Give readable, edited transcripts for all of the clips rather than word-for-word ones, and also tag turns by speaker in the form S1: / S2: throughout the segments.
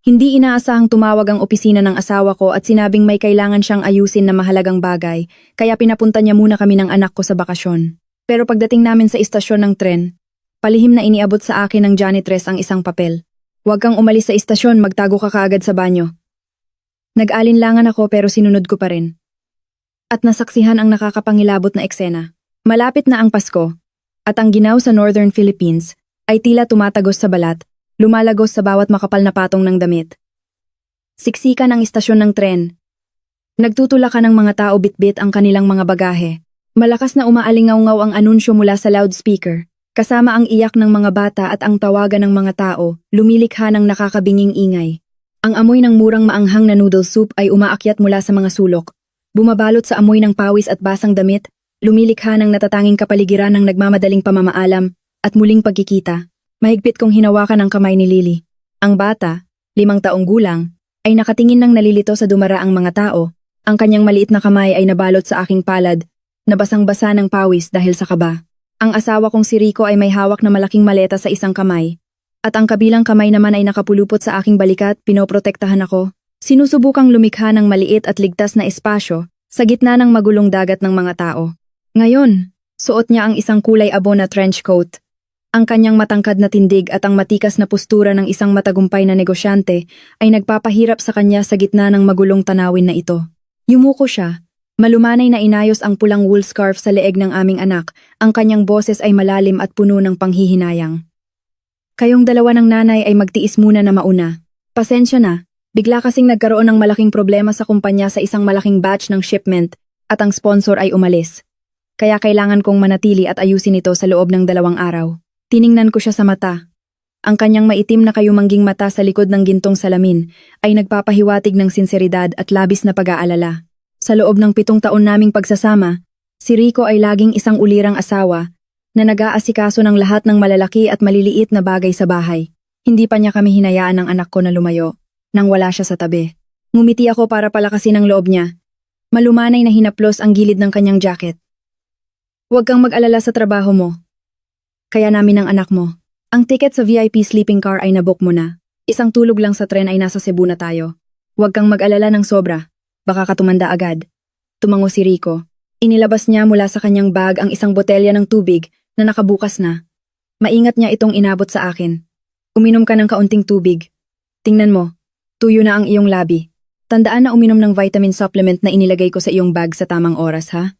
S1: Hindi inaasahang tumawag ang opisina ng asawa ko at sinabing may kailangan siyang ayusin na mahalagang bagay, kaya pinapunta niya muna kami ng anak ko sa bakasyon. Pero pagdating namin sa istasyon ng tren, palihim na iniabot sa akin ng janitress ang isang papel. Huwag kang umalis sa istasyon, magtago ka kaagad sa banyo. Nag-alinlangan ako pero sinunod ko pa rin. At nasaksihan ang nakakapangilabot na eksena. Malapit na ang Pasko, at ang ginaw sa Northern Philippines ay tila tumatagos sa balat, lumalagos sa bawat makapal na patong ng damit. Siksikan ang istasyon ng tren. Nagtutulakan ng mga tao bitbit ang kanilang mga bagahe. Malakas na umaalingaw-ngaw ang anunsyo mula sa loudspeaker. Kasama ang iyak ng mga bata at ang tawagan ng mga tao, lumilikha ng nakakabinging ingay. Ang amoy ng murang maanghang na noodle soup ay umaakyat mula sa mga sulok. Bumabalot sa amoy ng pawis at basang damit, lumilikha ng natatanging kapaligiran ng nagmamadaling pamamaalam at muling pagkikita. Mahigpit kong hinawakan ang kamay ni Lily. Ang bata, 5 taong gulang, ay nakatingin ng nalilito sa dumaraang mga tao. Ang kanyang maliit na kamay ay nabalot sa aking palad, nabasang-basa ng pawis dahil sa kaba. Ang asawa kong si Rico ay may hawak na malaking maleta sa isang kamay, at ang kabilang kamay naman ay nakapulupot sa aking balikat, pinoprotektahan ako. Sinusubukang lumikha ng maliit at ligtas na espasyo sa gitna ng magulong dagat ng mga tao. Ngayon, suot niya ang isang kulay abo na trench coat. Ang kanyang matangkad na tindig at ang matikas na postura ng isang matagumpay na negosyante ay nagpapahirap sa kanya sa gitna ng magulong tanawin na ito. Yumuko siya. Malumanay na inayos ang pulang wool scarf sa leeg ng aming anak. Ang kanyang boses ay malalim at puno ng panghihinayang. Kayong dalawa ng nanay ay magtiis muna na mauna. Pasensya na, bigla kasing nagkaroon ng malaking problema sa kumpanya sa isang malaking batch ng shipment at ang sponsor ay umalis. Kaya kailangan kong manatili at ayusin ito sa loob ng 2 araw. Tiningnan ko siya sa mata. Ang kanyang maitim na kayumangging mata sa likod ng gintong salamin ay nagpapahiwatig ng sinseridad at labis na pag-aalala. Sa loob ng 7 taon naming pagsasama, si Rico ay laging isang ulirang asawa na nag-aasikaso ng lahat ng malalaki at maliliit na bagay sa bahay. Hindi pa niya kami hinayaan ng anak ko na lumayo, nang wala siya sa tabi. Ngumiti ako para palakasin ang loob niya. Malumanay na hinaplos ang gilid ng kanyang jacket. Huwag kang mag-alala sa trabaho mo. Kaya namin ang anak mo. Ang ticket sa VIP sleeping car ay nabook mo na. Isang tulog lang sa tren ay nasa Cebu na tayo. Huwag kang mag-alala ng sobra. Baka katumanda agad. Tumango si Rico. Inilabas niya mula sa kanyang bag ang isang botelya ng tubig na nakabukas na. Maingat niya itong inabot sa akin. Uminom ka ng kaunting tubig. Tingnan mo, tuyo na ang iyong labi. Tandaan na uminom ng vitamin supplement na inilagay ko sa iyong bag sa tamang oras, ha?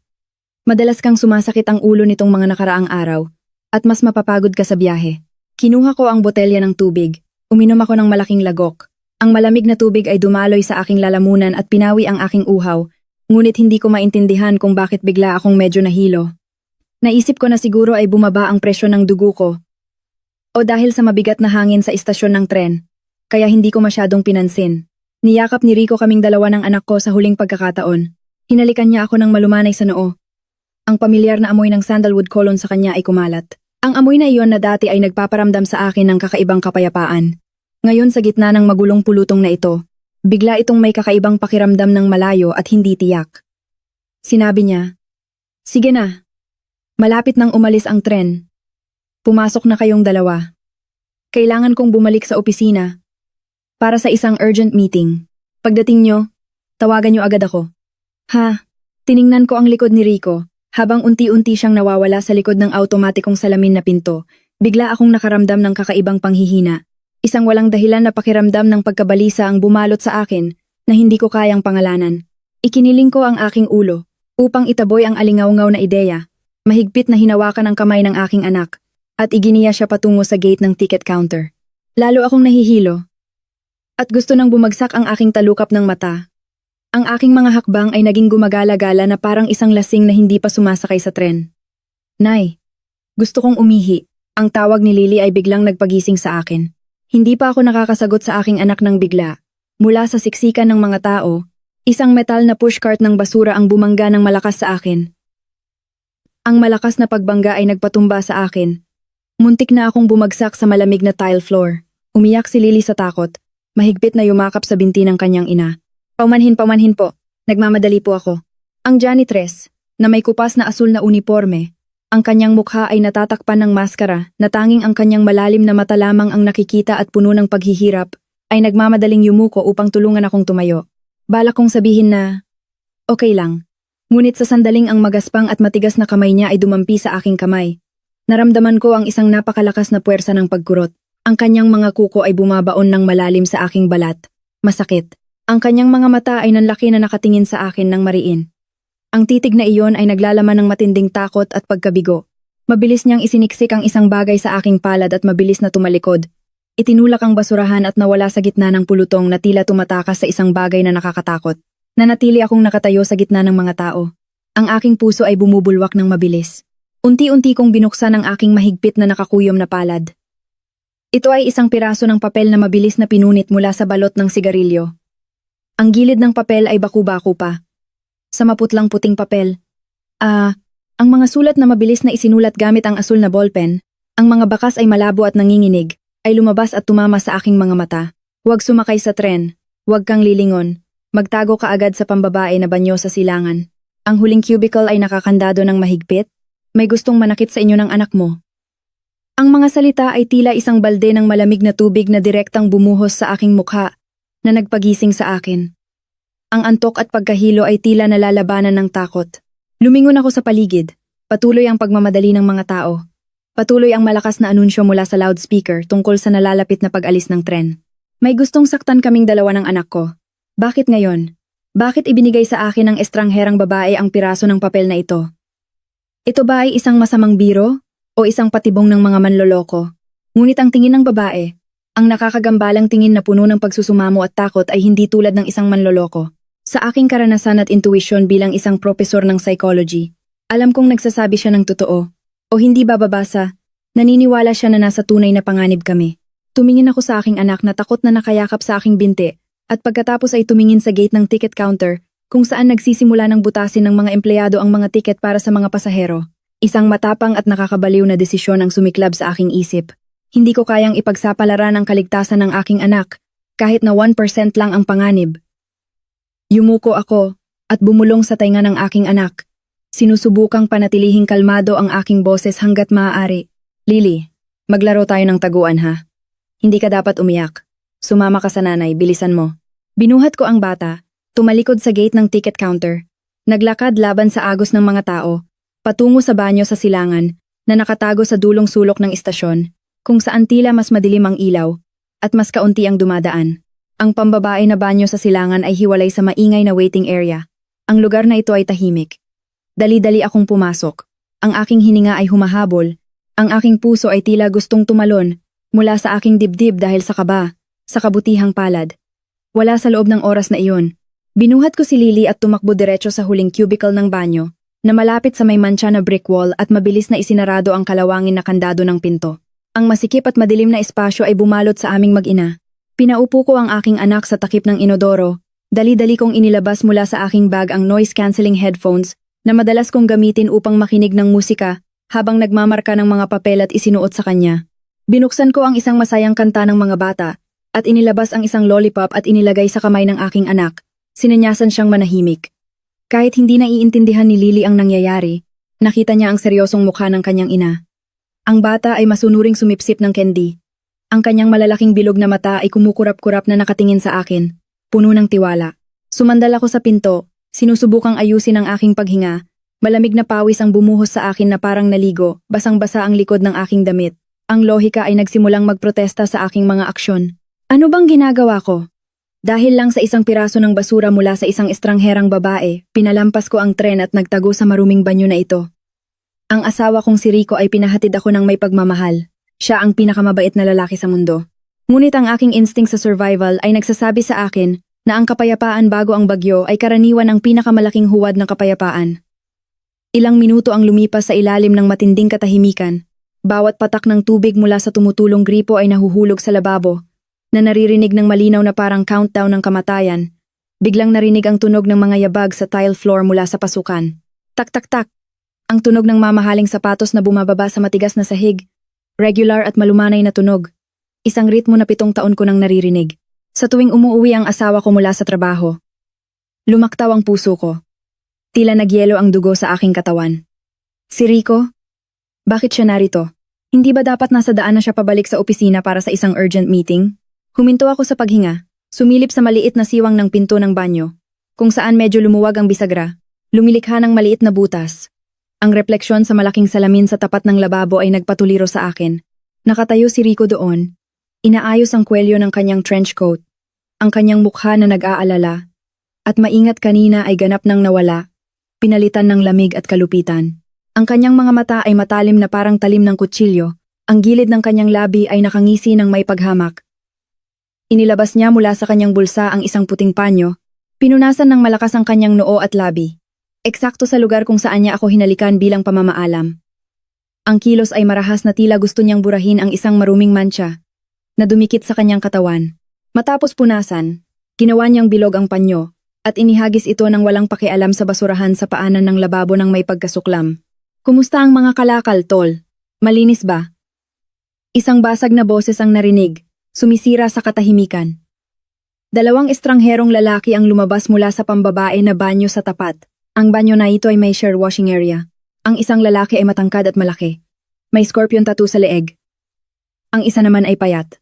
S1: Madalas kang sumasakit ang ulo nitong mga nakaraang araw. At mas mapapagod ka sa biyahe. Kinuha ko ang botelya ng tubig. Uminom ako ng malaking lagok. Ang malamig na tubig ay dumaloy sa aking lalamunan at pinawi ang aking uhaw, ngunit hindi ko maintindihan kung bakit bigla akong medyo nahilo. Naisip ko na siguro ay bumaba ang presyo ng dugo ko. O dahil sa mabigat na hangin sa istasyon ng tren, kaya hindi ko masyadong pinansin. Niyakap ni Rico kaming 2 ng anak ko sa huling pagkakataon. Hinalikan niya ako ng malumanay sa noo. Ang pamilyar na amoy ng sandalwood cologne sa kanya ay kumalat. Ang amoy na iyon na dati ay nagpaparamdam sa akin ng kakaibang kapayapaan. Ngayon sa gitna ng magulong pulutong na ito, bigla itong may kakaibang pakiramdam ng malayo at hindi tiyak. Sinabi niya, "Sige na. Malapit nang umalis ang tren. Pumasok na kayong 2. Kailangan kong bumalik sa opisina para sa isang urgent meeting. Pagdating nyo, tawagan nyo agad ako." Ha? Tiningnan ko ang likod ni Rico. Habang unti-unti siyang nawawala sa likod ng automatikong salamin na pinto, bigla akong nakaramdam ng kakaibang panghihina. Isang walang dahilan na pakiramdam ng pagkabalisa ang bumalot sa akin na hindi ko kayang pangalanan. Ikiniling ko ang aking ulo upang itaboy ang alingaw-ngaw na ideya. Mahigpit na hinawakan ang kamay ng aking anak at iginiya siya patungo sa gate ng ticket counter. Lalo akong nahihilo at gusto nang bumagsak ang aking talukap ng mata. Ang aking mga hakbang ay naging gumagala-gala na parang isang lasing na hindi pa sumasakay sa tren. "Nay, gusto kong umihi." Ang tawag ni Lily ay biglang nagpagising sa akin. Hindi pa ako nakakasagot sa aking anak ng bigla. Mula sa siksikan ng mga tao, isang metal na pushcart ng basura ang bumangga ng malakas sa akin. Ang malakas na pagbangga ay nagpatumba sa akin. Muntik na akong bumagsak sa malamig na tile floor. Umiyak si Lily sa takot. Mahigpit na yumakap sa binti ng kanyang ina. Paumanhin po. Nagmamadali po ako." Ang janitress, na may kupas na asul na uniforme, ang kanyang mukha ay natatakpan ng maskara na tanging ang kanyang malalim na mata lamang ang nakikita at puno ng paghihirap, ay nagmamadaling yumuko upang tulungan akong tumayo. Balak kong sabihin na, okay lang. Ngunit sa sandaling ang magaspang at matigas na kamay niya ay dumampi sa aking kamay. Naramdaman ko ang isang napakalakas na puwersa ng pagkurot. Ang kanyang mga kuko ay bumabaon ng malalim sa aking balat. Masakit. Ang kanyang mga mata ay nanlaki na nakatingin sa akin ng mariin. Ang titig na iyon ay naglalaman ng matinding takot at pagkabigo. Mabilis niyang isiniksik ang isang bagay sa aking palad at mabilis na tumalikod. Itinulak ang basurahan at nawala sa gitna ng pulutong na tila tumatakas sa isang bagay na nakakatakot. Nanatili akong nakatayo sa gitna ng mga tao. Ang aking puso ay bumubulwak ng mabilis. Unti-unti kong binuksan ang aking mahigpit na nakakuyom na palad. Ito ay isang piraso ng papel na mabilis na pinunit mula sa balot ng sigarilyo. Ang gilid ng papel ay baku-baku pa. Sa maputlang puting papel. Ang mga sulat na mabilis na isinulat gamit ang asul na ballpen, ang mga bakas ay malabo at nanginginig, ay lumabas at tumama sa aking mga mata. Huwag sumakay sa tren, huwag kang lilingon, magtago ka agad sa pambabae na banyo sa silangan. Ang huling cubicle ay nakakandado ng mahigpit, may gustong manakit sa inyo ng anak mo. Ang mga salita ay tila isang balde ng malamig na tubig na direktang bumuhos sa aking mukha, na nagpagising sa akin. Ang antok at pagkahilo ay tila nalalabanan ng takot. Lumingon ako sa paligid. Patuloy ang pagmamadali ng mga tao. Patuloy ang malakas na anunsyo mula sa loudspeaker tungkol sa nalalapit na pag-alis ng tren. May gustong saktan kaming dalawa ng anak ko. Bakit ngayon? Bakit ibinigay sa akin ng estrangherang babae ang piraso ng papel na ito? Ito ba ay isang masamang biro? O isang patibong ng mga manloloko? Ngunit ang tingin ng babae, ang nakakagambalang tingin na puno ng pagsusumamo at takot ay hindi tulad ng isang manloloko. Sa aking karanasan at intuition bilang isang propesor ng psychology, alam kong nagsasabi siya ng totoo. O hindi bababasa, naniniwala siya na nasa tunay na panganib kami. Tumingin ako sa aking anak na takot na nakayakap sa aking binti, at pagkatapos ay tumingin sa gate ng ticket counter, kung saan nagsisimula ng butasin ng mga empleyado ang mga tiket para sa mga pasahero. Isang matapang at nakakabaliw na desisyon ang sumiklab sa aking isip. Hindi ko kayang ipagsapalaran ang kaligtasan ng aking anak, kahit na 1% lang ang panganib. Yumuko ako, at bumulong sa tainga ng aking anak. Sinusubukang panatilihing kalmado ang aking boses hanggat maaari. Lily, maglaro tayo ng taguan ha. Hindi ka dapat umiyak. Sumama ka sa nanay, bilisan mo. Binuhat ko ang bata, tumalikod sa gate ng ticket counter. Naglakad laban sa agos ng mga tao, patungo sa banyo sa silangan, na nakatago sa dulong sulok ng istasyon, kung saan tila mas madilim ang ilaw, at mas kaunti ang dumadaan. Ang pambabae na banyo sa silangan ay hiwalay sa maingay na waiting area. Ang lugar na ito ay tahimik. Dali-dali akong pumasok. Ang aking hininga ay humahabol. Ang aking puso ay tila gustong tumalon mula sa aking dibdib dahil sa kaba, sa kabutihang palad. Wala sa loob ng oras na iyon. Binuhat ko si Lily at tumakbo diretso sa huling cubicle ng banyo, na malapit sa may mantsa na brick wall at mabilis na isinarado ang kalawangin na kandado ng pinto. Ang masikip at madilim na espasyo ay bumalot sa aming mag-ina. Pinaupo ko ang aking anak sa takip ng inodoro. Dali-dali kong inilabas mula sa aking bag ang noise-canceling headphones na madalas kong gamitin upang makinig ng musika habang nagmamarka ng mga papel at isinuot sa kanya. Binuksan ko ang isang masayang kanta ng mga bata at inilabas ang isang lollipop at inilagay sa kamay ng aking anak. Sinanyasan siyang manahimik. Kahit hindi naiintindihan ni Lily ang nangyayari, nakita niya ang seryosong mukha ng kanyang ina. Ang bata ay masunuring sumipsip ng candy. Ang kanyang malalaking bilog na mata ay kumukurap-kurap na nakatingin sa akin, puno ng tiwala. Sumandal ako sa pinto, sinusubukang ayusin ang aking paghinga. Malamig na pawis ang bumuhos sa akin na parang naligo, basang-basa ang likod ng aking damit. Ang lohika ay nagsimulang magprotesta sa aking mga aksyon. Ano bang ginagawa ko? Dahil lang sa isang piraso ng basura mula sa isang estrangherang babae, pinalampas ko ang tren at nagtago sa maruming banyo na ito. Ang asawa kong si Rico ay pinahatid ako ng may pagmamahal. Siya ang pinakamabait na lalaki sa mundo. Ngunit ang aking instinct sa survival ay nagsasabi sa akin na ang kapayapaan bago ang bagyo ay karaniwan ang pinakamalaking huwad ng kapayapaan. Ilang minuto ang lumipas sa ilalim ng matinding katahimikan. Bawat patak ng tubig mula sa tumutulong gripo ay nahuhulog sa lababo, na naririnig ng malinaw na parang countdown ng kamatayan. Biglang narinig ang tunog ng mga yabag sa tile floor mula sa pasukan. Tak-tak-tak! Ang tunog ng mamahaling sapatos na bumababa sa matigas na sahig. Regular at malumanay na tunog. Isang ritmo na 7 taon ko nang naririnig. Sa tuwing umuuwi ang asawa ko mula sa trabaho. Lumaktaw ang puso ko. Tila nagyelo ang dugo sa aking katawan. Si Rico? Bakit siya narito? Hindi ba dapat nasa daan na siya pabalik sa opisina para sa isang urgent meeting? Huminto ako sa paghinga, sumilip sa maliit na siwang ng pinto ng banyo, kung saan medyo lumuwag ang bisagra, lumilikha ng maliit na butas. Ang refleksyon sa malaking salamin sa tapat ng lababo ay nagpatuliro sa akin. Nakatayo si Rico doon. Inaayos ang kwelyo ng kanyang trench coat. Ang kanyang mukha na nag-aalala. At maingat kanina ay ganap nang nawala. Pinalitan ng lamig at kalupitan. Ang kanyang mga mata ay matalim na parang talim ng kutsilyo. Ang gilid ng kanyang labi ay nakangisi ng may paghamak. Inilabas niya mula sa kanyang bulsa ang isang puting panyo. Pinunasan ng malakas ang kanyang noo at labi. Eksakto sa lugar kung saan niya ako hinalikan bilang pamamaalam. Ang kilos ay marahas na tila gusto niyang burahin ang isang maruming mantsa na dumikit sa kanyang katawan. Matapos punasan, ginawa niyang bilog ang panyo at inihagis ito ng walang pakialam sa basurahan sa paanan ng lababo ng may pagkasuklam. Kumusta ang mga kalakal, tol? Malinis ba? Isang basag na boses ang narinig, sumisira sa katahimikan. Dalawang estrangherong lalaki ang lumabas mula sa pambabae na banyo sa tapat. Ang banyo na ito ay may shared washing area. Ang isang lalaki ay matangkad at malaki. May scorpion tattoo sa leeg. Ang isa naman ay payat.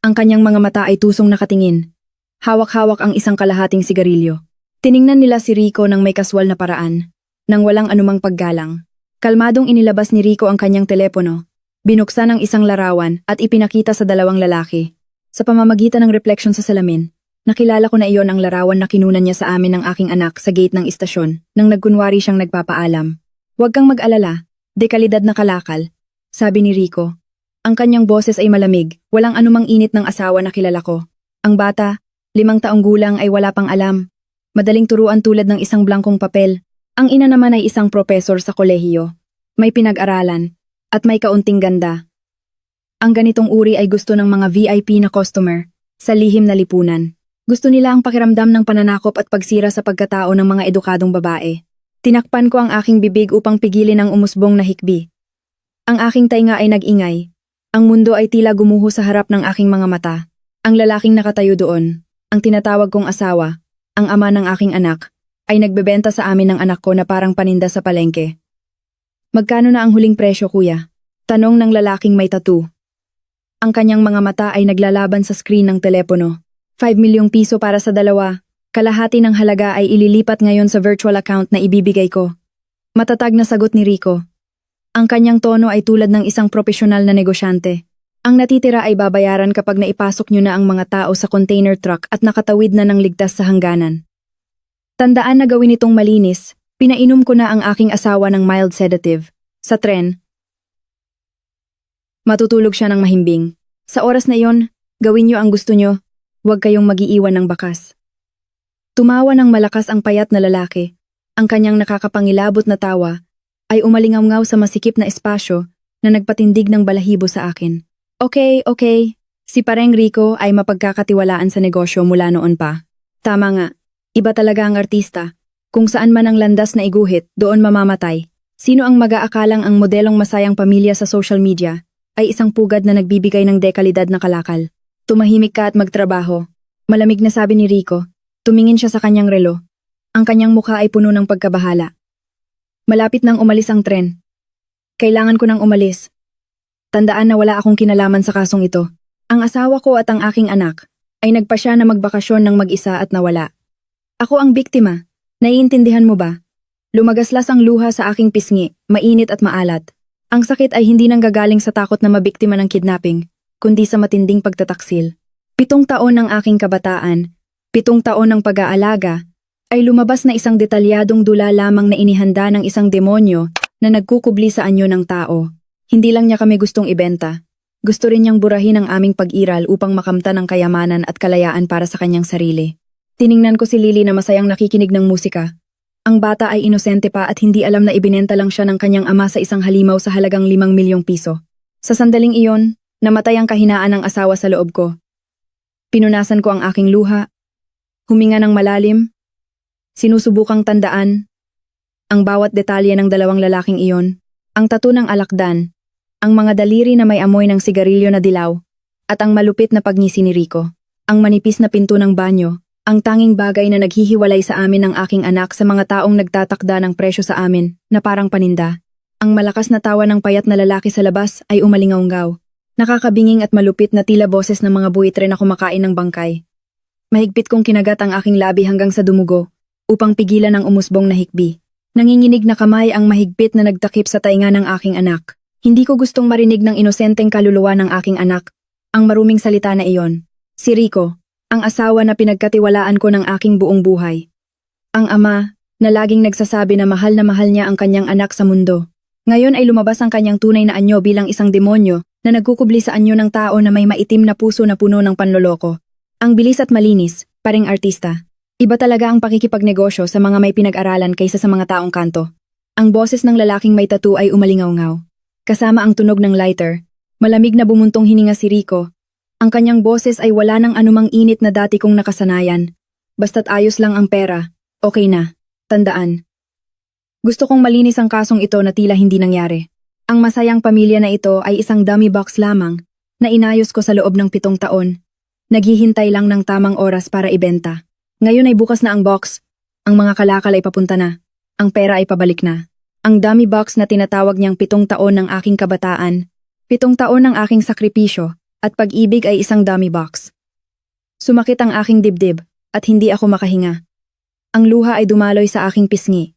S1: Ang kanyang mga mata ay tusong nakatingin. Hawak-hawak ang isang kalahating sigarilyo. Tiningnan nila si Rico ng may kaswal na paraan, nang walang anumang paggalang. Kalmadong inilabas ni Rico ang kanyang telepono. Binuksan ang isang larawan at ipinakita sa dalawang lalaki. Sa pamamagitan ng refleksyon sa salamin, nakilala ko na iyon ang larawan na kinunan niya sa amin ng aking anak sa gate ng istasyon nang nagkunwari siyang nagpapaalam. Huwag kang mag-alala, dekalidad na kalakal, sabi ni Rico. Ang kanyang boses ay malamig, walang anumang init ng asawa na kilala ko. Ang bata, 5 taong gulang ay wala pang alam. Madaling turuan tulad ng isang blangkong papel. Ang ina naman ay isang propesor sa kolehiyo. May pinag-aralan, at may kaunting ganda. Ang ganitong uri ay gusto ng mga VIP na customer, sa lihim na lipunan. Gusto nila ang pakiramdam ng pananakop at pagsira sa pagkatao ng mga edukadong babae. Tinakpan ko ang aking bibig upang pigilin ang umusbong na hikbi. Ang aking tainga ay nag-ingay. Ang mundo ay tila gumuho sa harap ng aking mga mata. Ang lalaking nakatayo doon, ang tinatawag kong asawa, ang ama ng aking anak, ay nagbebenta sa amin ng anak ko na parang paninda sa palengke. Magkano na ang huling presyo, kuya? Tanong ng lalaking may tattoo. Ang kanyang mga mata ay naglalaban sa screen ng telepono. 5 milyong piso para sa dalawa. Kalahati ng halaga ay ililipat ngayon sa virtual account na ibibigay ko. Matatag na sagot ni Rico. Ang kanyang tono ay tulad ng isang profesional na negosyante. Ang natitira ay babayaran kapag naipasok nyo na ang mga tao sa container truck at nakatawid na ng ligtas sa hangganan. Tandaan na gawin itong malinis, pinainom ko na ang aking asawa ng mild sedative. Sa tren, matutulog siya ng mahimbing. Sa oras na iyon, gawin nyo ang gusto nyo. Huwag kayong mag-iiwan ng bakas. Tumawa ng malakas ang payat na lalaki. Ang kanyang nakakapangilabot na tawa ay umalingaw-ngaw sa masikip na espasyo na nagpatindig ng balahibo sa akin. Okay. Si Pareng Rico ay mapagkakatiwalaan sa negosyo mula noon pa. Tama nga, iba talaga ang artista. Kung saan man ang landas na iguhit, doon mamamatay. Sino ang mag-aakalang ang modelong masayang pamilya sa social media ay isang pugad na nagbibigay ng dekalidad na kalakal. Tumahimik ka at magtrabaho. Malamig na sabi ni Rico. Tumingin siya sa kanyang relo. Ang kanyang mukha ay puno ng pagkabahala. Malapit nang umalis ang tren. Kailangan ko nang umalis. Tandaan na wala akong kinalaman sa kasong ito. Ang asawa ko at ang aking anak ay nagpasya na magbakasyon ng mag-isa at nawala. Ako ang biktima. Naiintindihan mo ba? Lumagaslas ang luha sa aking pisngi, mainit at maalat. Ang sakit ay hindi nanggagaling sa takot na mabiktima ng kidnapping, kundi sa matinding pagtataksil. 7 taon ng aking kabataan, 7 taon ng pag-aalaga, ay lumabas na isang detalyadong dula lamang na inihanda ng isang demonyo na nagkukubli sa anyo ng tao. Hindi lang niya kami gustong ibenta. Gusto rin niyang burahin ang aming pag-iral upang makamtan ang kayamanan at kalayaan para sa kanyang sarili. Tiningnan ko si Lily na masayang nakikinig ng musika. Ang bata ay inosente pa at hindi alam na ibinenta lang siya ng kanyang ama sa isang halimaw sa halagang 5 milyong piso. Sa sandaling iyon, namatay ang kahinaan ng asawa sa loob ko. Pinunasan ko ang aking luha, huminga ng malalim, sinusubukang tandaan, ang bawat detalye ng dalawang lalaking iyon, ang tattoo ng alakdan, ang mga daliri na may amoy ng sigarilyo na dilaw, at ang malupit na pagngisi ni Rico, ang manipis na pinto ng banyo, ang tanging bagay na naghihiwalay sa amin ng aking anak sa mga taong nagtatakda ng presyo sa amin, na parang paninda. Ang malakas na tawa ng payat na lalaki sa labas ay umalingaw-ngaw. Nakakabinging at malupit na tila boses ng mga buwitre na kumakain ng bangkay. Mahigpit kong kinagat ang aking labi hanggang sa dumugo, upang pigilan ang umusbong na hikbi. Nanginginig na kamay ang mahigpit na nagtakip sa tainga ng aking anak. Hindi ko gustong marinig ng inosenteng kaluluwa ng aking anak, ang maruming salita na iyon. Si Rico, ang asawa na pinagkatiwalaan ko ng aking buong buhay. Ang ama, na laging nagsasabi na mahal niya ang kanyang anak sa mundo. Ngayon ay lumabas ang kanyang tunay na anyo bilang isang demonyo na nagkukubli sa anyo ng tao na may maitim na puso na puno ng panloloko. Ang bilis at malinis, paring artista. Iba talaga ang pakikipagnegosyo sa mga may pinag-aralan kaysa sa mga taong kanto. Ang boses ng lalaking may tattoo ay umalingaw-ngaw. Kasama ang tunog ng lighter, malamig na bumuntong hininga si Rico. Ang kanyang boses ay wala ng anumang init na dati kong nakasanayan. Basta't ayos lang ang pera, okay na. Tandaan. Gusto kong malinis ang kasong ito na tila hindi nangyari. Ang masayang pamilya na ito ay isang dummy box lamang na inayos ko sa loob ng 7 taon. Naghihintay lang ng tamang oras para ibenta. Ngayon ay bukas na ang box. Ang mga kalakal ay papunta na. Ang pera ay pabalik na. Ang dummy box na tinatawag niyang 7 taon ng aking kabataan. 7 taon ng aking sakripisyo at pag-ibig ay isang dummy box. Sumakit ang aking dibdib at hindi ako makahinga. Ang luha ay dumaloy sa aking pisngi.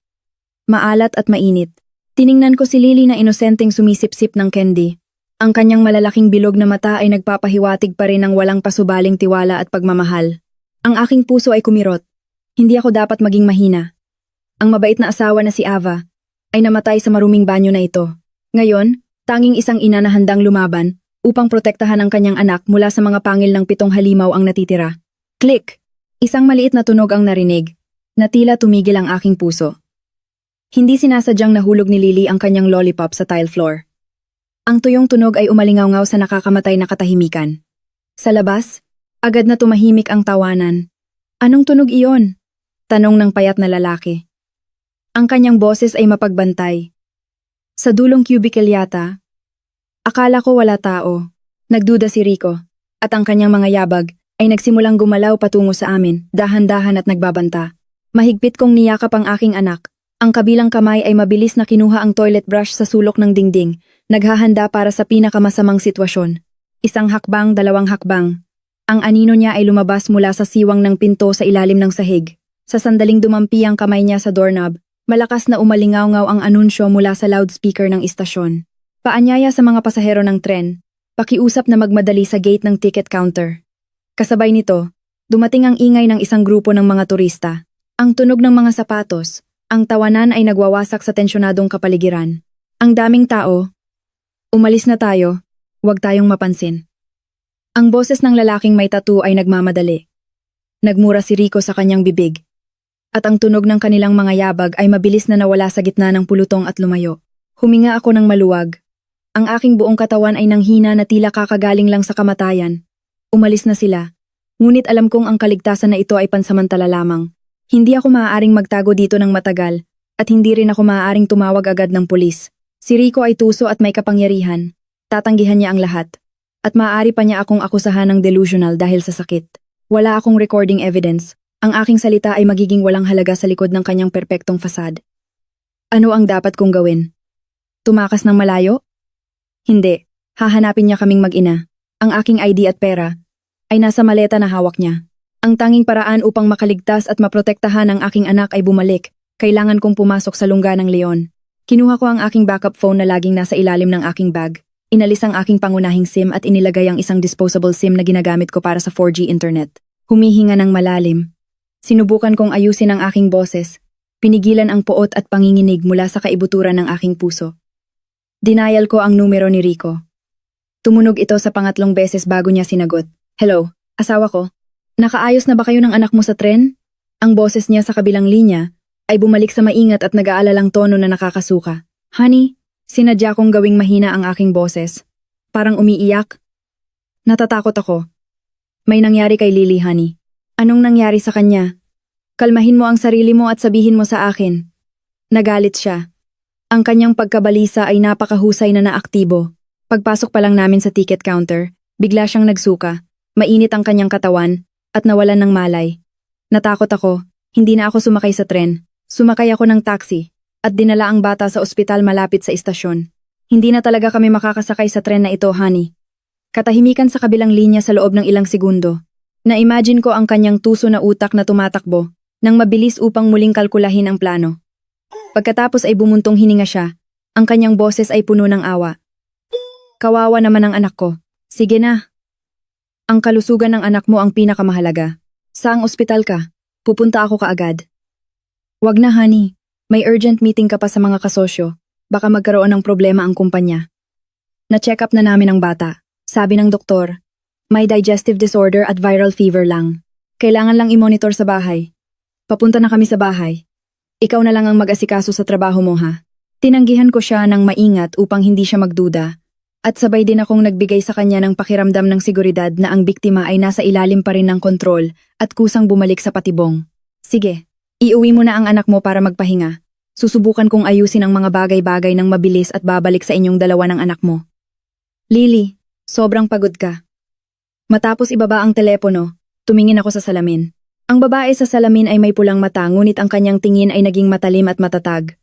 S1: Maalat at mainit. Tiningnan ko si Lily na inosenteng sumisip-sip ng candy. Ang kanyang malalaking bilog na mata ay nagpapahiwatig pa rin ng walang pasubaling tiwala at pagmamahal. Ang aking puso ay kumirot. Hindi ako dapat maging mahina. Ang mabait na asawa na si Ava ay namatay sa maruming banyo na ito. Ngayon, tanging isang ina na handang lumaban upang protektahan ang kanyang anak mula sa mga pangil ng 7 halimaw ang natitira. Click! Isang maliit na tunog ang narinig, na tila tumigil ang aking puso. Hindi sinasadyang nahulog ni Lily ang kanyang lollipop sa tile floor. Ang tuyong tunog ay umalingaw-ngaw sa nakakamatay na katahimikan. Sa labas, agad na tumahimik ang tawanan. Anong tunog iyon? Tanong ng payat na lalaki. Ang kanyang boses ay mapagbantay. Sa dulong cubicle yata. Akala ko wala tao. Nagduda si Rico, at ang kanyang mga yabag ay nagsimulang gumalaw patungo sa amin, dahan-dahan at nagbabanta. Mahigpit kong niyakap ang aking anak. Ang kabilang kamay ay mabilis na kinuha ang toilet brush sa sulok ng dingding, naghahanda para sa pinakamasamang sitwasyon. 1 hakbang, 2 hakbang. Ang anino niya ay lumabas mula sa siwang ng pinto sa ilalim ng sahig. Sa sandaling dumampi ang kamay niya sa doorknob, malakas na umalingaw-ngaw ang anunsyo mula sa loudspeaker ng istasyon. Paanyaya sa mga pasahero ng tren, pakiusap na magmadali sa gate ng ticket counter. Kasabay nito, dumating ang ingay ng isang grupo ng mga turista. Ang tunog ng mga sapatos, ang tawanan ay nagwawasak sa tensyonadong kapaligiran. Ang daming tao. Umalis na tayo, huwag tayong mapansin. Ang boses ng lalaking may tattoo ay nagmamadali. Nagmura si Rico sa kanyang bibig. At ang tunog ng kanilang mga yabag ay mabilis na nawala sa gitna ng pulutong at lumayo. Huminga ako ng maluwag. Ang aking buong katawan ay nanghina na tila kakagaling lang sa kamatayan. Umalis na sila. Ngunit alam kong ang kaligtasan na ito ay pansamantala lamang. Hindi ako maaaring magtago dito ng matagal, at hindi rin ako maaaring tumawag agad ng pulis. Si Rico ay tuso at may kapangyarihan. Tatanggihan niya ang lahat. At maaari pa niya akong akusahan ng delusional dahil sa sakit. Wala akong recording evidence. Ang aking salita ay magiging walang halaga sa likod ng kanyang perpektong fasad. Ano ang dapat kong gawin? Tumakas ng malayo? Hindi. Hahanapin niya kaming mag-ina. Ang aking ID at pera ay nasa maleta na hawak niya. Ang tanging paraan upang makaligtas at maprotektahan ang aking anak ay bumalik. Kailangan kong pumasok sa lungga ng leon. Kinuha ko ang aking backup phone na laging nasa ilalim ng aking bag. Inalis ang aking pangunahing SIM at inilagay ang isang disposable SIM na ginagamit ko para sa 4G internet. Humihinga ng malalim. Sinubukan kong ayusin ang aking boses. Pinigilan ang puot at panginginig mula sa kaibuturan ng aking puso. Dinayal ko ang numero ni Rico. Tumunog ito sa 3 beses bago niya sinagot. Hello, asawa ko. Nakaayos na ba kayo ng anak mo sa tren? Ang boses niya sa kabilang linya ay bumalik sa maingat at nag-aalalang tono na nakakasuka. Honey, sinadya kong gawing mahina ang aking boses. Parang umiiyak. Natatakot ako. May nangyari kay Lily, honey. Anong nangyari sa kanya? Kalmahin mo ang sarili mo at sabihin mo sa akin. Nagalit siya. Ang kanyang pagkabalisa ay napakahusay na naaktibo. Pagpasok pa lang namin sa ticket counter, bigla siyang nagsuka. Mainit ang kanyang katawan at nawalan ng malay. Natakot ako, hindi na ako sumakay sa tren. Sumakay ako ng taxi at dinala ang bata sa ospital malapit sa istasyon. Hindi na talaga kami makakasakay sa tren na ito, honey. Katahimikan sa kabilang linya sa loob ng ilang segundo. Na-imagine ko ang kanyang tuso na utak na tumatakbo nang mabilis upang muling kalkulahin ang plano. Pagkatapos ay bumuntong hininga siya, ang kanyang boses ay puno ng awa. Kawawa naman ang anak ko. Sige na. Ang kalusugan ng anak mo ang pinakamahalaga. Saang ospital ka? Pupunta ako kaagad. Wag na, honey. May urgent meeting ka pa sa mga kasosyo. Baka magkaroon ng problema ang kumpanya. Na-check up na namin ang bata. Sabi ng doktor, may digestive disorder at viral fever lang. Kailangan lang i-monitor sa bahay. Papunta na kami sa bahay. Ikaw na lang ang mag-asikaso sa trabaho mo, ha? Tinanggihan ko siya ng maingat upang hindi siya magduda. At sabay din akong nagbigay sa kanya ng pakiramdam ng seguridad na ang biktima ay nasa ilalim pa rin ng kontrol at kusang bumalik sa patibong. Sige, iuwi mo na ang anak mo para magpahinga. Susubukan kong ayusin ang mga bagay-bagay ng mabilis at babalik sa inyong dalawa ng anak mo. Lily, sobrang pagod ka. Matapos ibaba ang telepono, tumingin ako sa salamin. Ang babae sa salamin ay may pulang mata ngunit ang kanyang tingin ay naging matalim at matatag.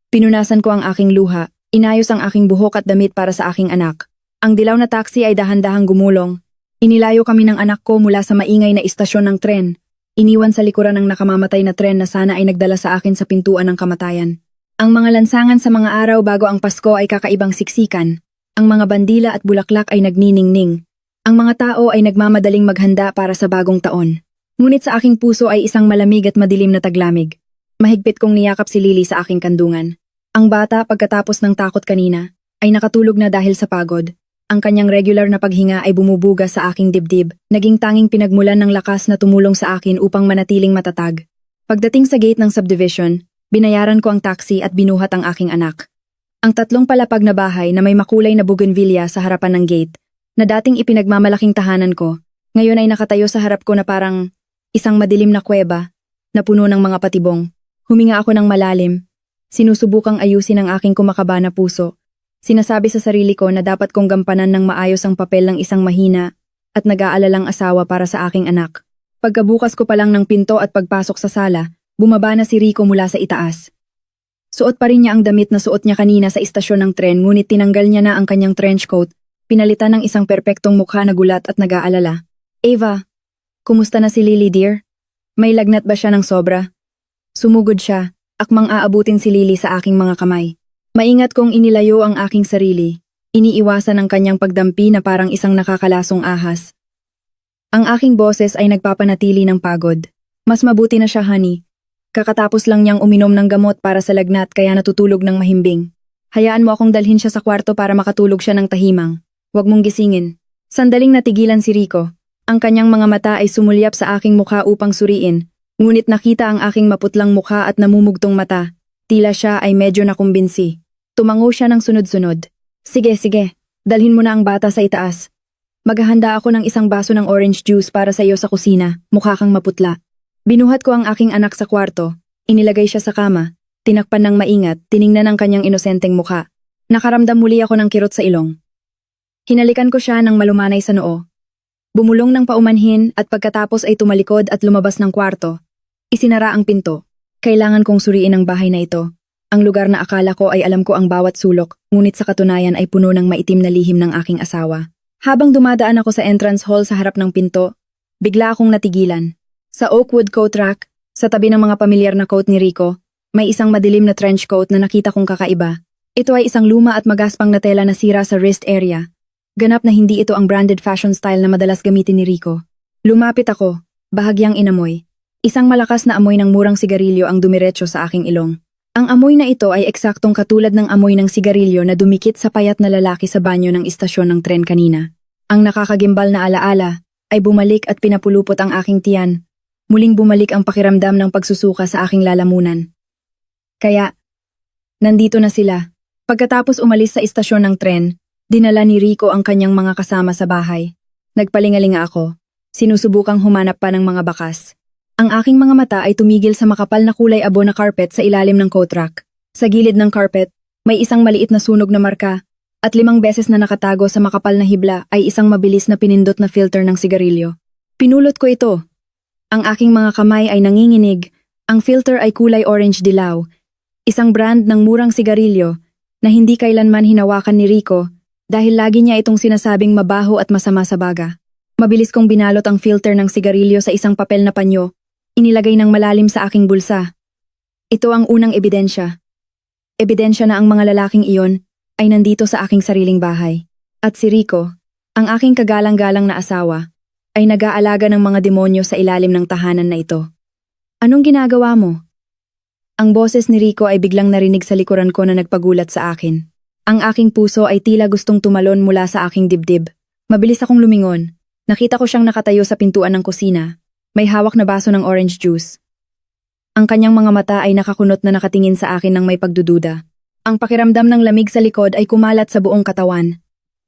S1: Pinunasan ko ang aking luha, inayos ang aking buhok at damit para sa aking anak. Ang dilaw na taxi ay dahan-dahang gumulong. Inilayo kami ng anak ko mula sa maingay na istasyon ng tren. Iniwan sa likuran ng nakamamatay na tren na sana ay nagdala sa akin sa pintuan ng kamatayan. Ang mga lansangan sa mga araw bago ang Pasko ay kakaibang siksikan. Ang mga bandila at bulaklak ay nagniningning. Ang mga tao ay nagmamadaling maghanda para sa bagong taon. Ngunit sa aking puso ay isang malamig at madilim na taglamig. Mahigpit kong niyakap si Lily sa aking kandungan. Ang bata pagkatapos ng takot kanina ay nakatulog na dahil sa pagod. Ang kanyang regular na paghinga ay bumubuga sa aking dibdib, naging tanging pinagmulan ng lakas na tumulong sa akin upang manatiling matatag. Pagdating sa gate ng subdivision, binayaran ko ang taxi at binuhat ang aking anak. Ang tatlong palapag na bahay na may makulay na bougainvillea sa harapan ng gate, na dating ipinagmamalaking tahanan ko, ngayon ay nakatayo sa harap ko na parang isang madilim na kuweba, na puno ng mga patibong. Huminga ako ng malalim, sinusubukang ayusin ang aking kumakaba na puso. Sinasabi sa sarili ko na dapat kong gampanan ng maayos ang papel ng isang mahina at nag-aalalang asawa para sa aking anak. Pagkabukas ko pa lang ng pinto at pagpasok sa sala, bumaba na si Rico mula sa itaas. Suot pa rin niya ang damit na suot niya kanina sa istasyon ng tren ngunit tinanggal niya na ang kanyang trench coat, pinalitan ng isang perpektong mukha na gulat at nag-aalala. Ava, kumusta na si Lily dear? May lagnat ba siya ng sobra? Sumugod siya, akmang aabutin si Lily sa aking mga kamay. Maingat kong inilayo ang aking sarili, iniiwasan ang kanyang pagdampi na parang isang nakakalasong ahas. Ang aking boses ay nagpapanatili ng pagod. Mas mabuti na siya, honey. Kakatapos lang niyang uminom ng gamot para sa lagnat kaya natutulog ng mahimbing. Hayaan mo akong dalhin siya sa kwarto para makatulog siya ng tahimang. Huwag mong gisingin. Sandaling natigilan si Rico. Ang kanyang mga mata ay sumulyap sa aking mukha upang suriin, ngunit nakita ang aking maputlang mukha at namumugtong mata. Tila siya ay medyo nakumbinsi. Tumango siya ng sunod-sunod. Sige, dalhin mo na ang bata sa itaas. Maghahanda ako ng isang baso ng orange juice para sa iyo sa kusina, mukha kang maputla. Binuhat ko ang aking anak sa kwarto, inilagay siya sa kama, tinakpan ng maingat, tiningnan ang kanyang inosenteng mukha. Nakaramdam muli ako ng kirot sa ilong. Hinalikan ko siya ng malumanay sa noo. Bumulong ng paumanhin at pagkatapos ay tumalikod at lumabas ng kwarto. Isinara ang pinto. Kailangan kong suriin ang bahay na ito. Ang lugar na akala ko ay alam ko ang bawat sulok, ngunit sa katunayan ay puno ng maitim na lihim ng aking asawa. Habang dumadaan ako sa entrance hall sa harap ng pinto, bigla akong natigilan. Sa Oakwood coat rack, sa tabi ng mga pamilyar na coat ni Rico, may isang madilim na trench coat na nakita kong kakaiba. Ito ay isang luma at magaspang na tela na sira sa wrist area. Ganap na hindi ito ang branded fashion style na madalas gamitin ni Rico. Lumapit ako, bahagyang inamoy. Isang malakas na amoy ng murang sigarilyo ang dumiretso sa aking ilong. Ang amoy na ito ay eksaktong katulad ng amoy ng sigarilyo na dumikit sa payat na lalaki sa banyo ng istasyon ng tren kanina. Ang nakakagimbal na alaala ay bumalik at pinapulupot ang aking tiyan. Muling bumalik ang pakiramdam ng pagsusuka sa aking lalamunan. Kaya, nandito na sila. Pagkatapos umalis sa istasyon ng tren, dinala ni Rico ang kanyang mga kasama sa bahay. Nagpalingalinga ako. Sinusubukang humanap pa ng mga bakas. Ang aking mga mata ay tumigil sa makapal na kulay abo na carpet sa ilalim ng coat rack. Sa gilid ng carpet, may isang maliit na sunog na marka, at 5 beses na nakatago sa makapal na hibla ay isang mabilis na pinindot na filter ng sigarilyo. Pinulot ko ito. Ang aking mga kamay ay nanginginig, ang filter ay kulay orange dilaw, isang brand ng murang sigarilyo na hindi kailanman hinawakan ni Rico Dahil lagi niya itong sinasabing mabaho at masama sa baga. Mabilis kong binalot ang filter ng sigarilyo sa isang papel na panyo, inilagay ng malalim sa aking bulsa. Ito ang unang ebidensya. Ebidensya na ang mga lalaking iyon ay nandito sa aking sariling bahay. At si Rico, ang aking kagalang-galang na asawa, ay nag-aalaga ng mga demonyo sa ilalim ng tahanan na ito. Anong ginagawa mo? Ang boses ni Rico ay biglang narinig sa likuran ko na nagpagulat sa akin. Ang aking puso ay tila gustong tumalon mula sa aking dibdib. Mabilis akong lumingon. Nakita ko siyang nakatayo sa pintuan ng kusina. May hawak na baso ng orange juice. Ang kanyang mga mata ay nakakunot na nakatingin sa akin ng may pagdududa. Ang pakiramdam ng lamig sa likod ay kumalat sa buong katawan.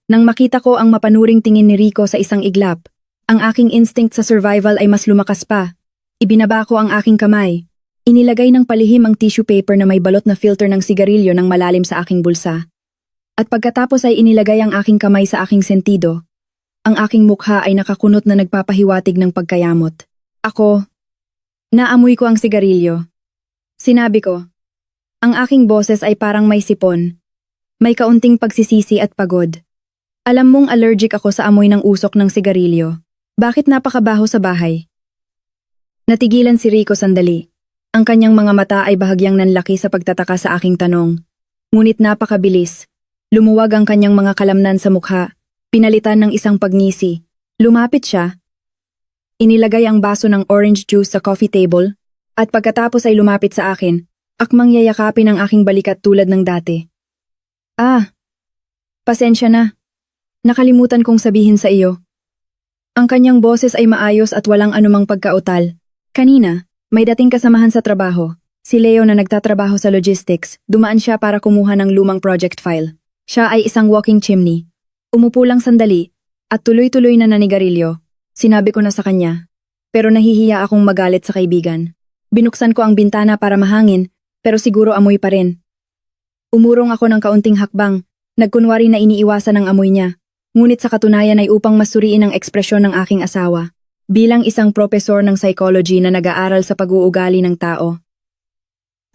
S1: Nang makita ko ang mapanuring tingin ni Rico sa isang iglap, ang aking instinct sa survival ay mas lumakas pa. Ibinaba ko ang aking kamay. Inilagay ng palihim ang tissue paper na may balot na filter ng sigarilyo ng malalim sa aking bulsa. At pagkatapos ay inilagay ang aking kamay sa aking sentido. Ang aking mukha ay nakakunot na nagpapahiwatig ng pagkayamot. Naamoy ko ang sigarilyo. Sinabi ko, ang aking boses ay parang may sipon. May kaunting pagsisisi at pagod. Alam mong allergic ako sa amoy ng usok ng sigarilyo. Bakit napakabaho sa bahay? Natigilan si Rico sandali. Ang kanyang mga mata ay bahagyang nanlaki sa pagtataka sa aking tanong. Ngunit napakabilis. Lumuwag ang kanyang mga kalamnan sa mukha, pinalitan ng isang pagngisi. Lumapit siya. Inilagay ang baso ng orange juice sa coffee table, at pagkatapos ay lumapit sa akin, akmang yayakapin ang aking balikat tulad ng dati. Pasensya na. Nakalimutan kong sabihin sa iyo. Ang kanyang boses ay maayos at walang anumang pagkautal. Kanina, may dating kasamahan sa trabaho. Si Leo na nagtatrabaho sa logistics, dumaan siya para kumuha ng lumang project file. Siya ay isang walking chimney. Umupo lang sandali, at tuloy-tuloy na nanigarilyo. Sinabi ko na sa kanya, pero nahihiya akong magalit sa kaibigan. Binuksan ko ang bintana para mahangin, pero siguro amoy pa rin. Umurong ako ng kaunting hakbang, nagkunwari na iniiwasan ang amoy niya. Ngunit sa katunayan ay upang masuriin ang ekspresyon ng aking asawa. Bilang isang propesor ng psychology na nag-aaral sa pag-uugali ng tao.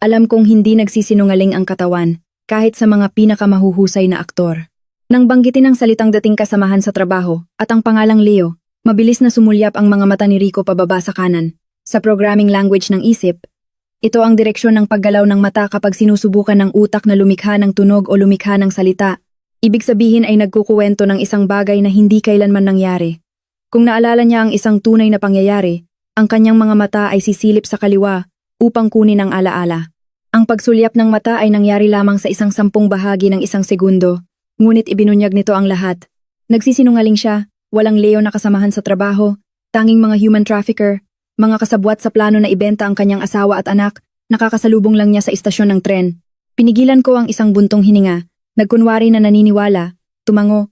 S1: Alam kong hindi nagsisinungaling ang katawan, kahit sa mga pinakamahuhusay na aktor. Nang banggitin ang salitang dating kasamahan sa trabaho at ang pangalang Leo, mabilis na sumulyap ang mga mata ni Rico pababa sa kanan. Sa programming language ng isip, ito ang direksyon ng paggalaw ng mata kapag sinusubukan ng utak na lumikha ng tunog o lumikha ng salita. Ibig sabihin ay nagkukuwento ng isang bagay na hindi kailanman nangyari. Kung naalala niya ang isang tunay na pangyayari, ang kanyang mga mata ay sisilip sa kaliwa upang kunin ang alaala. Ang pagsulyap ng mata ay nangyari lamang sa isang 10 bahagi ng isang segundo, ngunit ibinunyag nito ang lahat. Nagsisinungaling siya, walang Leo na kasamahan sa trabaho, tanging mga human trafficker, mga kasabwat sa plano na ibenta ang kanyang asawa at anak, nakakasalubong lang niya sa istasyon ng tren. Pinigilan ko ang isang buntong hininga, nagkunwari na naniniwala, tumango.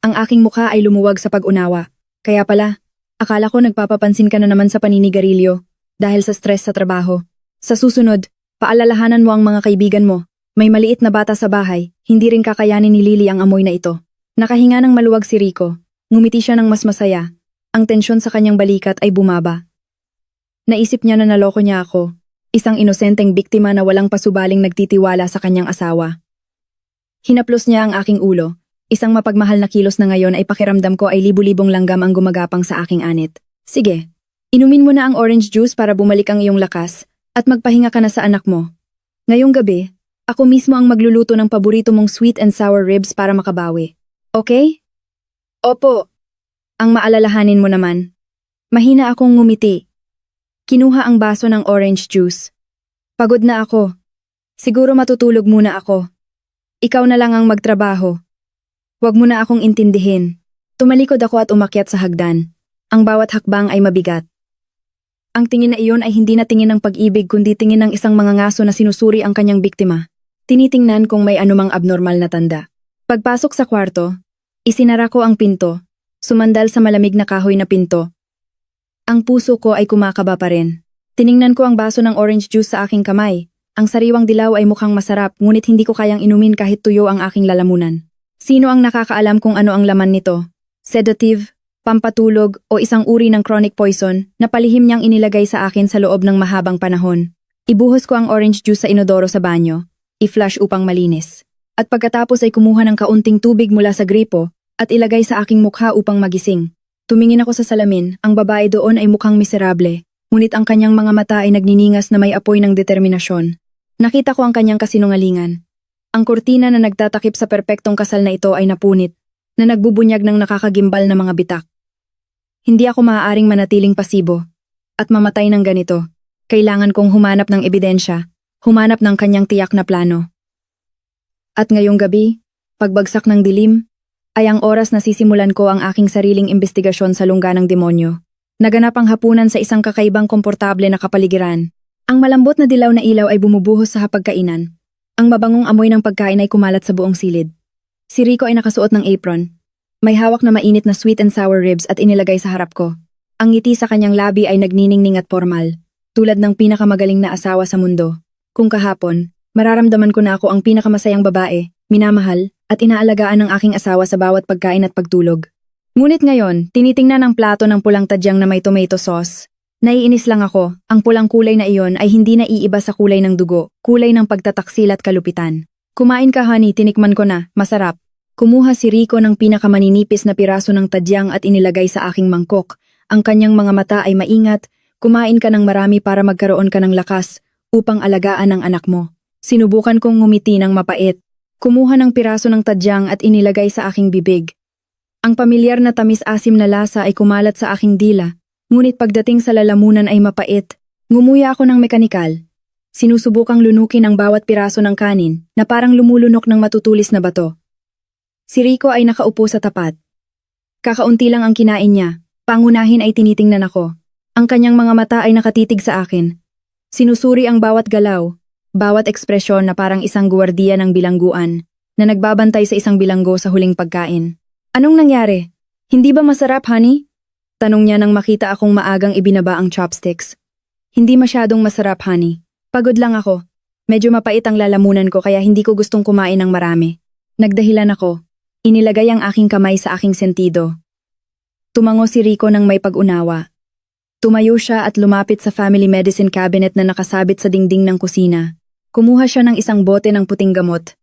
S1: Ang aking mukha ay lumuwag sa pag-unawa. Kaya pala, akala ko nagpapapansin ka na naman sa paninigarilyo, dahil sa stress sa trabaho. Sa susunod, paalalahanan mo ang mga kaibigan mo. May maliit na bata sa bahay, hindi rin kakayanin ni Lily ang amoy na ito. Nakahinga ng maluwag si Rico. Ngumiti siya ng mas masaya. Ang tensyon sa kanyang balikat ay bumaba. Naisip niya na naloko niya ako. Isang inosenteng biktima na walang pasubaling nagtitiwala sa kanyang asawa. Hinaplos niya ang aking ulo. Isang mapagmahal na kilos na ngayon ay pakiramdam ko ay libu-libong langgam ang gumagapang sa aking anit. Sige, inumin mo na ang orange juice para bumalik ang iyong lakas at magpahinga ka na sa anak mo. Ngayong gabi, ako mismo ang magluluto ng paborito mong sweet and sour ribs para makabawi. Okay? Opo. Ang maalalahanin mo naman. Mahina akong ngumiti. Kinuha ang baso ng orange juice. Pagod na ako. Siguro matutulog muna ako. Ikaw na lang ang magtrabaho. Huwag mo na akong intindihin. Tumalikod ako at umakyat sa hagdan. Ang bawat hakbang ay mabigat. Ang tingin na iyon ay hindi na tingin ng pag-ibig kundi tingin ng isang mangangaso na sinusuri ang kanyang biktima. Tinitingnan kung may anumang abnormal na tanda. Pagpasok sa kwarto, isinara ko ang pinto, sumandal sa malamig na kahoy na pinto. Ang puso ko ay kumakaba pa rin. Tiningnan ko ang baso ng orange juice sa aking kamay. Ang sariwang dilaw ay mukhang masarap ngunit hindi ko kayang inumin kahit tuyo ang aking lalamunan. Sino ang nakakaalam kung ano ang laman nito? Sedative, pampatulog o isang uri ng chronic poison na palihim niyang inilagay sa akin sa loob ng mahabang panahon. Ibuhos ko ang orange juice sa inodoro sa banyo, i-flush upang malinis. At pagkatapos ay kumuha ng kaunting tubig mula sa gripo at ilagay sa aking mukha upang magising. Tumingin ako sa salamin, ang babae doon ay mukhang miserable, ngunit ang kanyang mga mata ay nagniningas na may apoy ng determinasyon. Nakita ko ang kanyang kasinungalingan. Ang kurtina na nagtatakip sa perpektong kasal na ito ay napunit, na nagbubunyag ng nakakagimbal na mga bitak. Hindi ako maaaring manatiling pasibo at mamatay ng ganito. Kailangan kong humanap ng ebidensya, humanap ng kanyang tiyak na plano. At ngayong gabi, pagbagsak ng dilim, ay ang oras na sisimulan ko ang aking sariling imbestigasyon sa lungga ng demonyo. Naganap ang hapunan sa isang kakaibang komportable na kapaligiran. Ang malambot na dilaw na ilaw ay bumubuhos sa hapagkainan. Ang mabangong amoy ng pagkain ay kumalat sa buong silid. Si Rico ay nakasuot ng apron. May hawak na mainit na sweet and sour ribs at inilagay sa harap ko. Ang ngiti sa kanyang labi ay nagniningning at formal, tulad ng pinakamagaling na asawa sa mundo. Kung kahapon, mararamdaman ko na ako ang pinakamasayang babae, minamahal, at inaalagaan ng aking asawa sa bawat pagkain at pagtulog. Ngunit ngayon, tinitingnan ang plato ng pulang tadyang na may tomato sauce. Naiinis lang ako, ang pulang kulay na iyon ay hindi naiiba sa kulay ng dugo, kulay ng pagtataksil at kalupitan. Kumain ka honey, tinikman ko na, masarap. Kumuha si Rico ng pinakamaninipis na piraso ng tadyang at inilagay sa aking mangkok. Ang kanyang mga mata ay maingat, kumain ka ng marami para magkaroon ka ng lakas upang alagaan ang anak mo. Sinubukan kong ngumiti ng mapait. Kumuha ng piraso ng tadyang at inilagay sa aking bibig. Ang pamilyar na tamis-asim na lasa ay kumalat sa aking dila, ngunit pagdating sa lalamunan ay mapait. Ngumuya ako ng mekanikal. Sinusubukang lunukin ang bawat piraso ng kanin na parang lumulunok ng matutulis na bato. Si Rico ay nakaupo sa tapat. Kakaunti lang ang kinain niya, pangunahin ay tinitingnan ako. Ang kanyang mga mata ay nakatitig sa akin. Sinusuri ang bawat galaw, bawat ekspresyon na parang isang guwardiya ng bilangguan na nagbabantay sa isang bilanggo sa huling pagkain. Anong nangyari? Hindi ba masarap, honey? Tanong niya nang makita akong maagang ibinaba ang chopsticks. Hindi masyadong masarap, honey. Pagod lang ako. Medyo mapait ang lalamunan ko kaya hindi ko gustong kumain ng marami. Nagdahilan ako. Inilagay ang aking kamay sa aking sentido. Tumango si Rico ng may pag-unawa. Tumayo siya at lumapit sa family medicine cabinet na nakasabit sa dingding ng kusina. Kumuha siya ng isang bote ng puting gamot.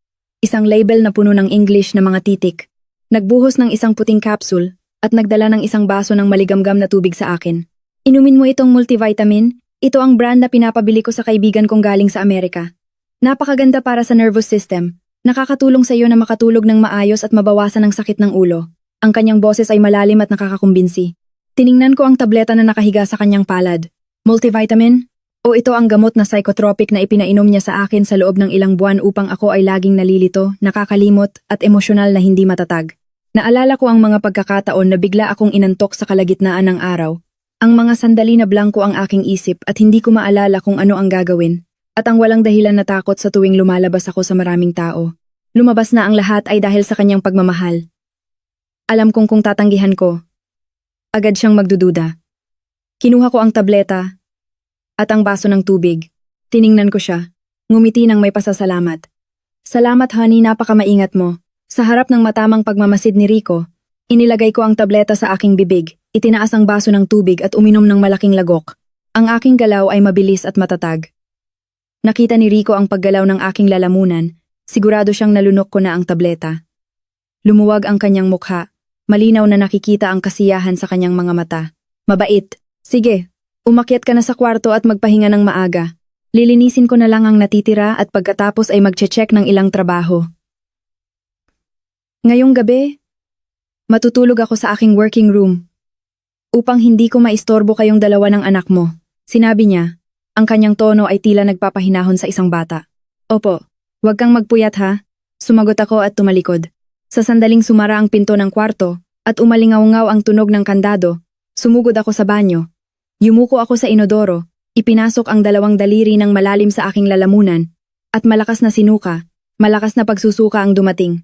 S1: Isang label na puno ng English na mga titik. Nagbuhos ng isang puting capsule at nagdala ng isang baso ng maligamgam na tubig sa akin. Inumin mo itong multivitamin, ito ang brand na pinapabili ko sa kaibigan kong galing sa Amerika. Napakaganda para sa nervous system, nakakatulong sa iyo na makatulog ng maayos at mabawasan ang sakit ng ulo. Ang kanyang boses ay malalim at nakakakumbinsi. Tiningnan ko ang tableta na nakahiga sa kanyang palad. Multivitamin? O ito ang gamot na psychotropic na ipinainom niya sa akin sa loob ng ilang buwan upang ako ay laging nalilito, nakakalimot at emosyonal na hindi matatag. Naalala ko ang mga pagkakataon na bigla akong inantok sa kalagitnaan ng araw. Ang mga sandali na blanko ang aking isip at hindi ko maalala kung ano ang gagawin. At ang walang dahilan na takot sa tuwing lumalabas ako sa maraming tao. Lumabas na ang lahat ay dahil sa kanyang pagmamahal. Alam kong kung tatanggihan ko, agad siyang magdududa. Kinuha ko ang tableta at ang baso ng tubig. Tiningnan ko siya. Ngumiti ng may pasasalamat. Salamat honey, napakamaingat mo. Sa harap ng matamang pagmamasid ni Rico, inilagay ko ang tableta sa aking bibig, itinaas ang baso ng tubig at uminom ng malaking lagok. Ang aking galaw ay mabilis at matatag. Nakita ni Rico ang paggalaw ng aking lalamunan, sigurado siyang nalunok ko na ang tableta. Lumuwag ang kanyang mukha, malinaw na nakikita ang kasiyahan sa kanyang mga mata. Mabait. Sige, umakyat ka na sa kwarto at magpahinga ng maaga. Lilinisin ko na lang ang natitira at pagkatapos ay magche-check ng ilang trabaho. Ngayong gabi, matutulog ako sa aking working room. Upang hindi ko maistorbo kayong dalawa ng anak mo, sinabi niya. Ang kanyang tono ay tila nagpapahinahon sa isang bata. Opo, huwag kang magpuyat ha. Sumagot ako at tumalikod. Sa sandaling sumara ang pinto ng kwarto at umalingaw-ngaw ang tunog ng kandado, sumugod ako sa banyo. Yumuko ako sa inodoro, ipinasok ang dalawang daliri ng malalim sa aking lalamunan, at malakas na sinuka, malakas na pagsusuka ang dumating.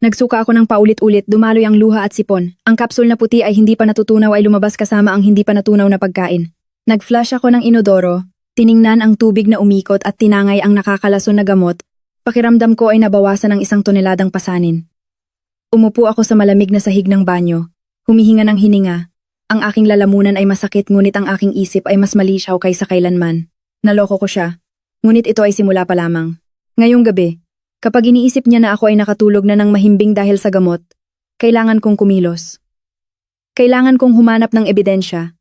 S1: Nagsuka ako ng paulit-ulit, dumaloy ang luha at sipon. Ang kapsul na puti ay hindi pa natutunaw ay lumabas kasama ang hindi pa natunaw na pagkain. Nag-flush ako ng inodoro, tiningnan ang tubig na umikot at tinangay ang nakakalason na gamot. Pakiramdam ko ay nabawasan ng 1 toneladang pasanin. Umupo ako sa malamig na sahig ng banyo, humihinga ng hininga. Ang aking lalamunan ay masakit ngunit ang aking isip ay mas malisyaw kaysa kailanman. Naloko ko siya, ngunit ito ay simula pa lamang. Ngayong gabi, kapag iniisip niya na ako ay nakatulog na ng mahimbing dahil sa gamot, kailangan kong kumilos. Kailangan kong humanap ng ebidensya.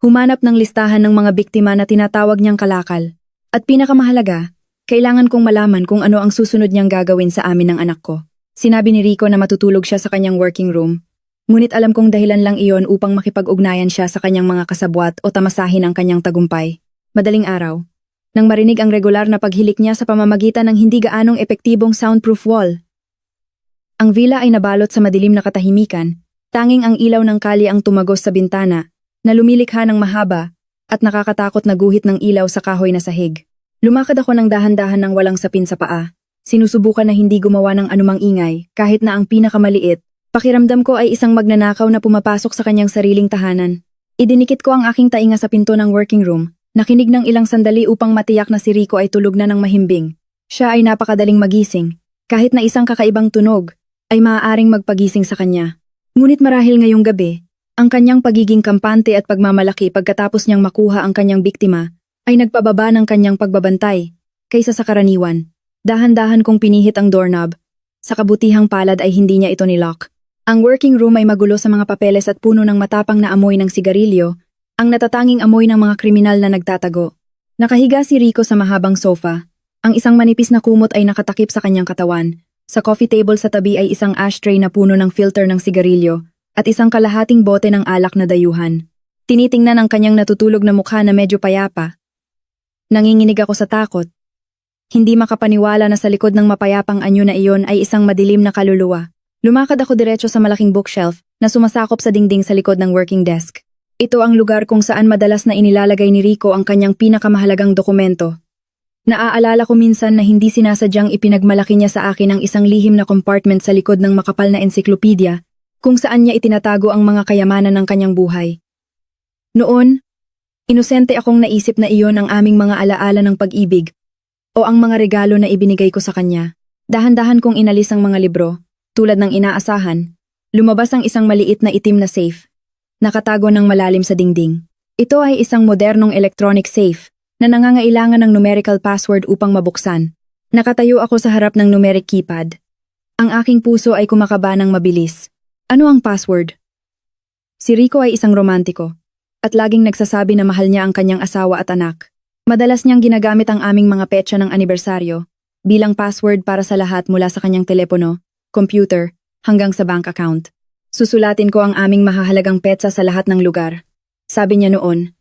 S1: Humanap ng listahan ng mga biktima na tinatawag niyang kalakal. At pinakamahalaga, kailangan kong malaman kung ano ang susunod niyang gagawin sa amin ng anak ko. Sinabi ni Rico na matutulog siya sa kanyang working room. Ngunit alam kong dahilan lang iyon upang makipag-ugnayan siya sa kanyang mga kasabwat o tamasahin ang kanyang tagumpay. Madaling araw, nang marinig ang regular na paghilik niya sa pamamagitan ng hindi gaanong epektibong soundproof wall. Ang villa ay nabalot sa madilim na katahimikan, tanging ang ilaw ng kalye ang tumagos sa bintana, na lumilikha ng mahaba at nakakatakot na guhit ng ilaw sa kahoy na sahig. Lumakad ako ng dahan-dahan ng walang sapin sa paa, sinusubukan na hindi gumawa ng anumang ingay kahit na ang pinakamaliit. Pakiramdam ko ay isang magnanakaw na pumapasok sa kanyang sariling tahanan. Idinikit ko ang aking tainga sa pinto ng working room, nakinig ng ilang sandali upang matiyak na si Rico ay tulog na ng mahimbing. Siya ay napakadaling magising, kahit na isang kakaibang tunog ay maaaring magpagising sa kanya. Ngunit marahil ngayong gabi, ang kanyang pagiging kampante at pagmamalaki pagkatapos niyang makuha ang kanyang biktima ay nagpababa ng kanyang pagbabantay kaysa sa karaniwan. Dahan-dahan kong pinihit ang doorknob. Sa kabutihang palad ay hindi niya ito nilock. Ang working room ay magulo sa mga papeles at puno ng matapang na amoy ng sigarilyo, ang natatanging amoy ng mga kriminal na nagtatago. Nakahiga si Rico sa mahabang sofa. Ang isang manipis na kumot ay nakatakip sa kanyang katawan. Sa coffee table sa tabi ay isang ashtray na puno ng filter ng sigarilyo at isang kalahating bote ng alak na dayuhan. Tinitingnan ang kanyang natutulog na mukha na medyo payapa. Nanginginig ako sa takot. Hindi makapaniwala na sa likod ng mapayapang anyo na iyon ay isang madilim na kaluluwa. Lumakad ako diretso sa malaking bookshelf na sumasakop sa dingding sa likod ng working desk. Ito ang lugar kung saan madalas na inilalagay ni Rico ang kanyang pinakamahalagang dokumento. Naaalala ko minsan na hindi sinasadyang ipinagmalaki niya sa akin ang isang lihim na compartment sa likod ng makapal na ensiklopedia kung saan niya itinatago ang mga kayamanan ng kanyang buhay. Noon, inosente akong naisip na iyon ang aming mga alaala ng pag-ibig o ang mga regalo na ibinigay ko sa kanya. Dahan-dahan kong inalis ang mga libro. Tulad ng inaasahan, lumabas ang isang maliit na itim na safe, nakatago ng malalim sa dingding. Ito ay isang modernong electronic safe na nangangailangan ng numerical password upang mabuksan. Nakatayo ako sa harap ng numeric keypad. Ang aking puso ay kumakaba ng mabilis. Ano ang password? Si Rico ay isang romantiko at laging nagsasabi na mahal niya ang kanyang asawa at anak. Madalas niyang ginagamit ang aming mga petsa ng anibersaryo bilang password para sa lahat mula sa kanyang telepono, computer, hanggang sa bank account. Susulatin ko ang aming mahahalagang petsa sa lahat ng lugar. Sabi niya noon.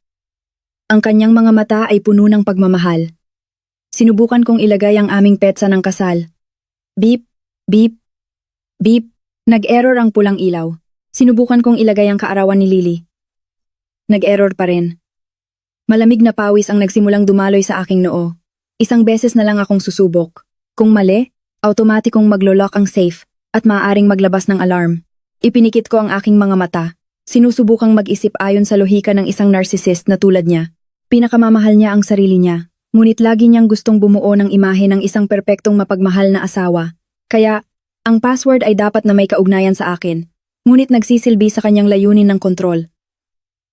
S1: Ang kanyang mga mata ay puno ng pagmamahal. Sinubukan kong ilagay ang aming petsa ng kasal. Beep, beep, beep. Nag-error ang pulang ilaw. Sinubukan kong ilagay ang kaarawan ni Lily. Nag-error pa rin. Malamig na pawis ang nagsimulang dumaloy sa aking noo. Isang beses na lang akong susubok. Kung mali, automatikong maglo-lock ang safe at maaaring maglabas ng alarm. Ipinikit ko ang aking mga mata. Sinusubukang mag-isip ayon sa lohika ng isang narcissist na tulad niya. Pinakamamahal niya ang sarili niya, ngunit lagi niyang gustong bumuo ng imahe ng isang perpektong mapagmahal na asawa. Kaya, ang password ay dapat na may kaugnayan sa akin, ngunit nagsisilbi sa kanyang layunin ng kontrol.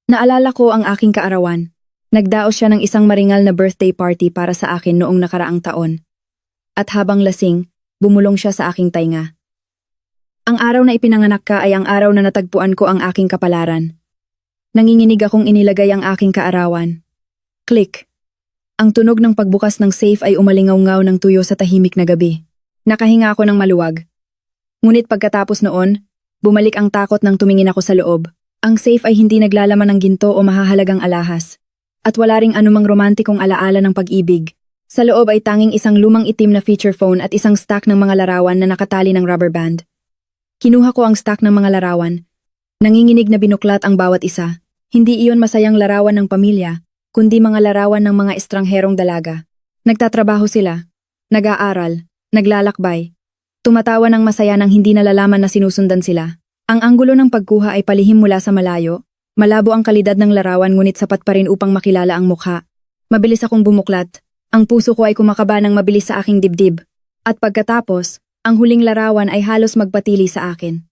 S1: Naalala ko ang aking kaarawan. Nagdaos siya ng isang maringal na birthday party para sa akin noong nakaraang taon. At habang lasing, bumulong siya sa aking tainga. Ang araw na ipinanganak ka ay ang araw na natagpuan ko ang aking kapalaran. Nanginginig akong inilagay ang aking kaarawan. Click. Ang tunog ng pagbukas ng safe ay umalingaw-ngaw ng tuyo sa tahimik na gabi. Nakahinga ako ng maluwag. Ngunit pagkatapos noon, bumalik ang takot nang tumingin ako sa loob. Ang safe ay hindi naglalaman ng ginto o mahahalagang alahas. At wala ring anumang romantikong alaala ng pag-ibig. Sa loob ay tanging isang lumang itim na feature phone at isang stack ng mga larawan na nakatali ng rubber band. Kinuha ko ang stack ng mga larawan. Nanginginig na binuklat ang bawat isa. Hindi iyon masayang larawan ng pamilya, kundi mga larawan ng mga estrangherong dalaga. Nagtatrabaho sila, nag-aaral, naglalakbay. Tumatawa ng masaya nang hindi nalalaman na sinusundan sila. Ang anggulo ng pagkuha ay palihim mula sa malayo. Malabo ang kalidad ng larawan ngunit sapat pa rin upang makilala ang mukha. Mabilis akong bumuklat. Ang puso ko ay kumakaba ng mabilis sa aking dibdib. At pagkatapos, ang huling larawan ay halos magpatili sa akin.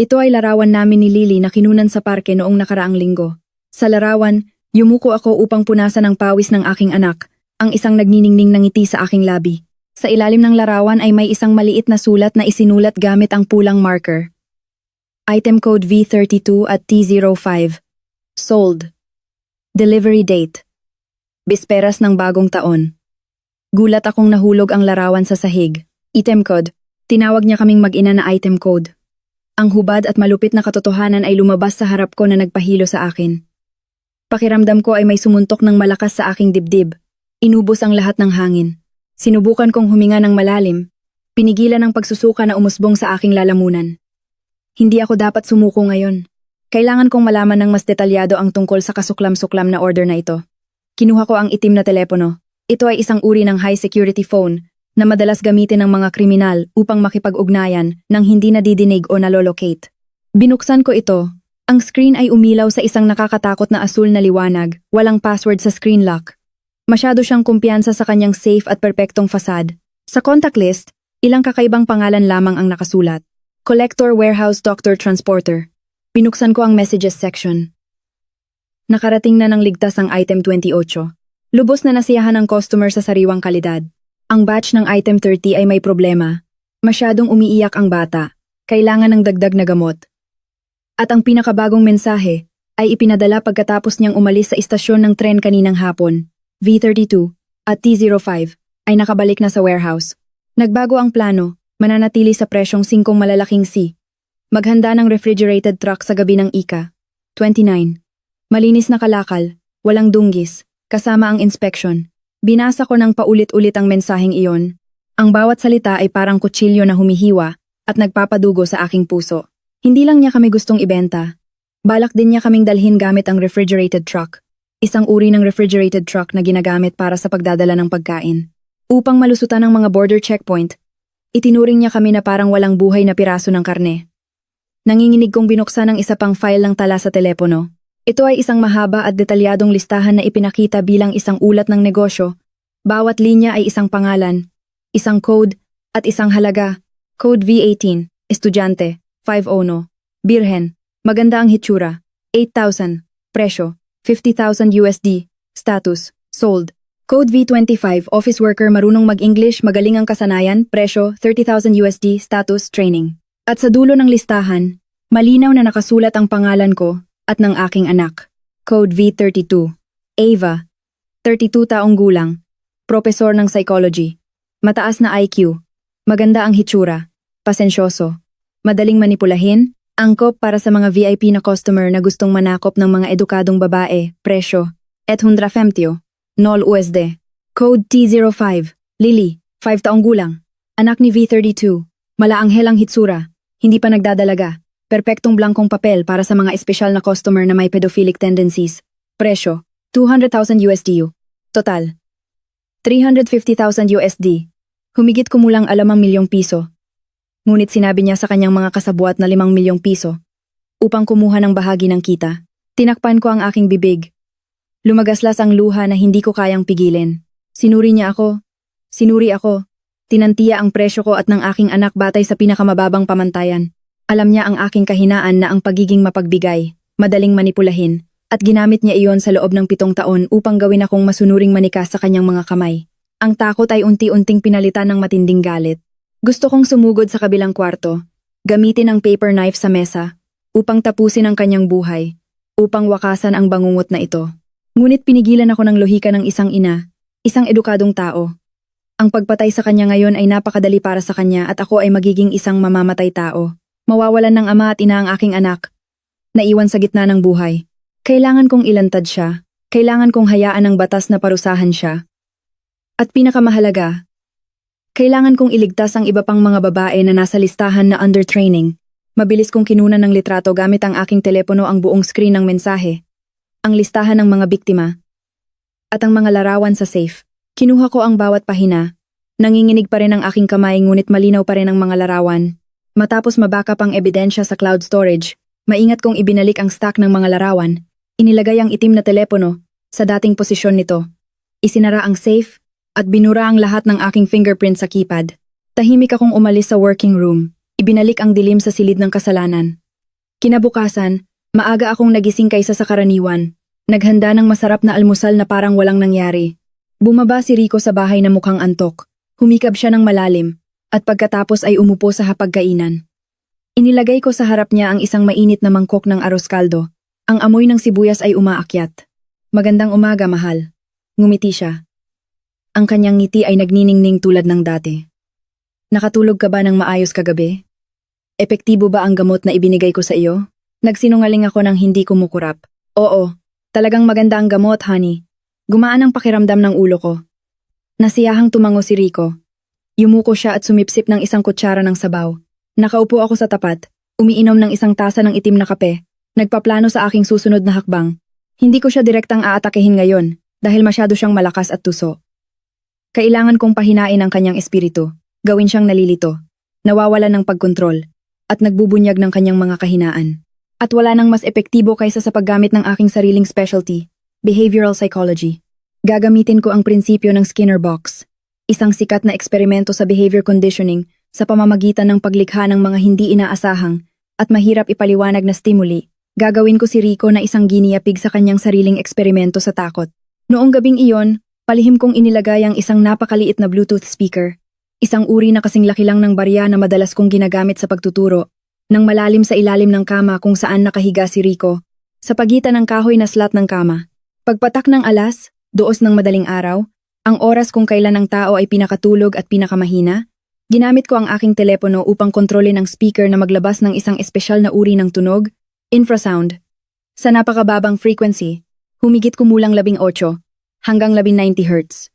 S1: Ito ay larawan namin ni Lily na kinunan sa parke noong nakaraang linggo. Sa larawan, yumuko ako upang punasan ang pawis ng aking anak, ang isang nagniningning ng ngiti sa aking labi. Sa ilalim ng larawan ay may isang maliit na sulat na isinulat gamit ang pulang marker. Item code V32 at T05. Sold. Delivery date. Bisperas ng bagong taon. Gulat akong nahulog ang larawan sa sahig. Item code. Tinawag niya kaming mag-ina na item code. Ang hubad at malupit na katotohanan ay lumabas sa harap ko na nagpahilo sa akin. Pakiramdam ko ay may sumuntok ng malakas sa aking dibdib. Inubos ang lahat ng hangin. Sinubukan kong huminga ng malalim. Pinigilan ang pagsusuka na umusbong sa aking lalamunan. Hindi ako dapat sumuko ngayon. Kailangan kong malaman ng mas detalyado ang tungkol sa kasuklam-suklam na order na ito. Kinuha ko ang itim na telepono. Ito ay isang uri ng high-security phone na madalas gamitin ng mga kriminal upang makipag-ugnayan nang hindi nadidinig o nalolocate. Binuksan ko ito. Ang screen ay umilaw sa isang nakakatakot na asul na liwanag, walang password sa screen lock. Masyado siyang kumpiyansa sa kanyang safe at perpektong fasad. Sa contact list, ilang kakaibang pangalan lamang ang nakasulat. Collector Warehouse Doctor Transporter. Binuksan ko ang messages section. Nakarating na ng ligtas ang item 28. Lubos na nasiyahan ang customer sa sariwang kalidad. Ang batch ng item 30 ay may problema. Masyadong umiiyak ang bata. Kailangan ng dagdag na gamot. At ang pinakabagong mensahe ay ipinadala pagkatapos niyang umalis sa istasyon ng tren kaninang hapon. V32 at T05 ay nakabalik na sa warehouse. Nagbago ang plano, mananatili sa presyong 5 malalaking C. Maghanda ng refrigerated truck sa gabi ng Ika. 29. Malinis na kalakal, walang dunggis, kasama ang inspection. Binasa ko ng paulit-ulit ang mensaheng iyon. Ang bawat salita ay parang kutsilyo na humihiwa at nagpapadugo sa aking puso. Hindi lang niya kami gustong ibenta. Balak din niya kaming dalhin gamit ang refrigerated truck. Isang uri ng refrigerated truck na ginagamit para sa pagdadala ng pagkain. Upang malusutan ang mga border checkpoint, itinuring niya kami na parang walang buhay na piraso ng karne. Nanginginig kong binuksan ang isa pang file ng tala sa telepono. Ito ay isang mahaba at detalyadong listahan na ipinakita bilang isang ulat ng negosyo. Bawat linya ay isang pangalan, isang code, at isang halaga. Code V18, estudyante, 5-0, birhen, maganda ang hitsura, 8,000, presyo, 50,000 USD, status, sold. Code V25, office worker marunong mag-English, magaling ang kasanayan, presyo, 30,000 USD, status, training. At sa dulo ng listahan, malinaw na nakasulat ang pangalan ko at ng aking anak. Code V32, Ava, 32 taong gulang, propesor ng psychology, mataas na IQ, maganda ang hitsura, pasensyoso, madaling manipulahin, angkop para sa mga VIP na customer na gustong manakop ng mga edukadong babae, presyo, 150, nol USD. Code T05, Lily, 5 taong gulang, anak ni V32, malaanghel ang hitsura, hindi pa nagdadalaga, perpektong blankong papel para sa mga espesyal na customer na may pedophilic tendencies, presyo, 200,000 USD. Total, 350,000 USD. Humigit kumulang 5 milyong piso. Ngunit sinabi niya sa kanyang mga kasabwat na 5 milyong piso upang kumuha ng bahagi ng kita. Tinakpan ko ang aking bibig. Lumagaslas ang luha na hindi ko kayang pigilin. Sinuri niya ako. Sinuri ako. Tinantiya ang presyo ko at ng aking anak batay sa pinakamababang pamantayan. Alam niya ang aking kahinaan na ang pagiging mapagbigay, madaling manipulahin, at ginamit niya iyon sa loob ng 7 taon upang gawin akong masunuring manikas sa kanyang mga kamay. Ang takot ay unti-unting pinalitan ng matinding galit. Gusto kong sumugod sa kabilang kwarto, gamitin ang paper knife sa mesa, upang tapusin ang kanyang buhay, upang wakasan ang bangungot na ito. Ngunit pinigilan ako ng lohika ng isang ina, isang edukadong tao. Ang pagpatay sa kanya ngayon ay napakadali para sa kanya at ako ay magiging isang mamamatay tao. Mawawalan ng ama at ina ang aking anak. Naiwan sa gitna ng buhay. Kailangan kong ilantad siya. Kailangan kong hayaan ng batas na parusahan siya. At pinakamahalaga, kailangan kong iligtas ang iba pang mga babae na nasa listahan na under training. Mabilis kong kinunan ng litrato gamit ang aking telepono ang buong screen ng mensahe. Ang listahan ng mga biktima. At ang mga larawan sa safe. Kinuha ko ang bawat pahina. Nanginginig pa rin ang aking kamay ngunit malinaw pa rin ang mga larawan. Matapos mabackup ang ebidensya sa cloud storage, maingat kong ibinalik ang stack ng mga larawan. Inilagay ang itim na telepono sa dating posisyon nito. Isinara ang safe at binura ang lahat ng aking fingerprint sa keypad. Tahimik akong umalis sa working room. Ibinalik ang dilim sa silid ng kasalanan. Kinabukasan, maaga akong nagising kaysa sa karaniwan. Naghanda ng masarap na almusal na parang walang nangyari. Bumaba si Rico sa bahay na mukhang antok. Humikab siya ng malalim, at pagkatapos ay umupo sa hapagkainan. Inilagay ko sa harap niya ang isang mainit na mangkok ng arroz caldo. Ang amoy ng sibuyas ay umaakyat. Magandang umaga, mahal. Ngumiti siya. Ang kanyang ngiti ay nagniningning tulad ng dati. Nakatulog ka ba ng maayos kagabi? Epektibo ba ang gamot na ibinigay ko sa iyo? Nagsinungaling ako ng hindi kumukurap. Oo, talagang maganda ang gamot, honey. Gumaan ang pakiramdam ng ulo ko. Nasiyahang tumango si Rico. Yumuko siya at sumipsip ng isang kutsara ng sabaw. Nakaupo ako sa tapat, umiinom ng isang tasa ng itim na kape, nagpaplano sa aking susunod na hakbang. Hindi ko siya direktang aatakehin ngayon, dahil masyado siyang malakas at tuso. Kailangan kong pahinain ang kanyang espiritu, gawin siyang nalilito, nawawalan ng pagkontrol, at nagbubunyag ng kanyang mga kahinaan. At wala nang mas epektibo kaysa sa paggamit ng aking sariling specialty, behavioral psychology. Gagamitin ko ang prinsipyo ng Skinner Box, isang sikat na eksperimento sa behavior conditioning sa pamamagitan ng paglikha ng mga hindi inaasahang at mahirap ipaliwanag na stimuli. Gagawin ko si Rico na isang guinea pig sa kanyang sariling eksperimento sa takot. Noong gabing iyon, palihim kong inilagay ang isang napakaliit na Bluetooth speaker, isang uri na kasing laki lang ng barya na madalas kong ginagamit sa pagtuturo, nang malalim sa ilalim ng kama kung saan nakahiga si Rico, sa pagitan ng kahoy na slot ng kama. Pagpatak ng alas, doos ng madaling araw, ang oras kung kailan ang tao ay pinakatulog at pinakamahina, ginamit ko ang aking telepono upang kontrolin ang speaker na maglabas ng isang espesyal na uri ng tunog, infrasound. Sa napakababang frequency, humigit kumulang 18 hanggang 90 Hz.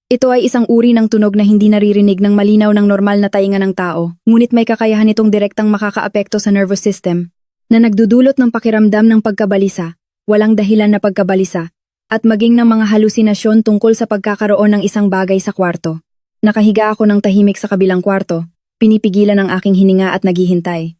S1: Ito ay isang uri ng tunog na hindi naririnig ng malinaw ng normal na tainga ng tao, ngunit may kakayahan itong direktang makakaapekto sa nervous system, na nagdudulot ng pakiramdam ng pagkabalisa, walang dahilan na pagkabalisa, at maging ng mga halusinasyon tungkol sa pagkakaroon ng isang bagay sa kwarto. Nakahiga ako ng tahimik sa kabilang kwarto, pinipigilan ang aking hininga at naghihintay.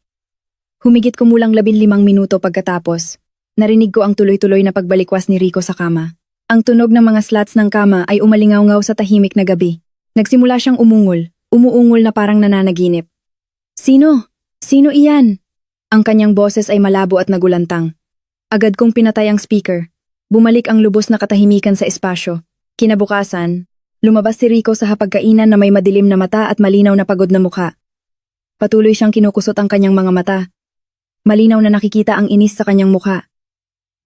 S1: Humigit kumulang 15 minuto pagkatapos, narinig ko ang tuloy-tuloy na pagbalikwas ni Rico sa kama. Ang tunog ng mga slats ng kama ay umalingaw-ngaw sa tahimik na gabi. Nagsimula siyang umuungol na parang nananaginip. Sino? Sino iyan? Ang kanyang boses ay malabo at nagulantang. Agad kong pinatay ang speaker. Bumalik ang lubos na katahimikan sa espasyo. Kinabukasan, lumabas si Rico sa hapagkainan na may madilim na mata at malinaw na pagod na mukha. Patuloy siyang kinukusot ang kanyang mga mata. Malinaw na nakikita ang inis sa kanyang mukha.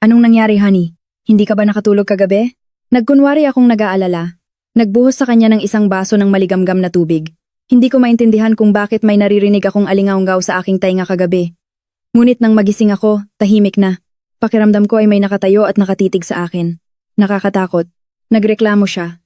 S1: Anong nangyari, honey? Hindi ka ba nakatulog kagabi? Nagkunwari akong nag-aalala. Nagbuhos sa kanya ng isang baso ng maligamgam na tubig. Hindi ko maintindihan kung bakit may naririnig akong alingaw-ngaw sa aking tainga kagabi. Ngunit nang magising ako, tahimik na. Pakiramdam ko ay may nakatayo at nakatitig sa akin. Nakakatakot. Nagreklamo siya.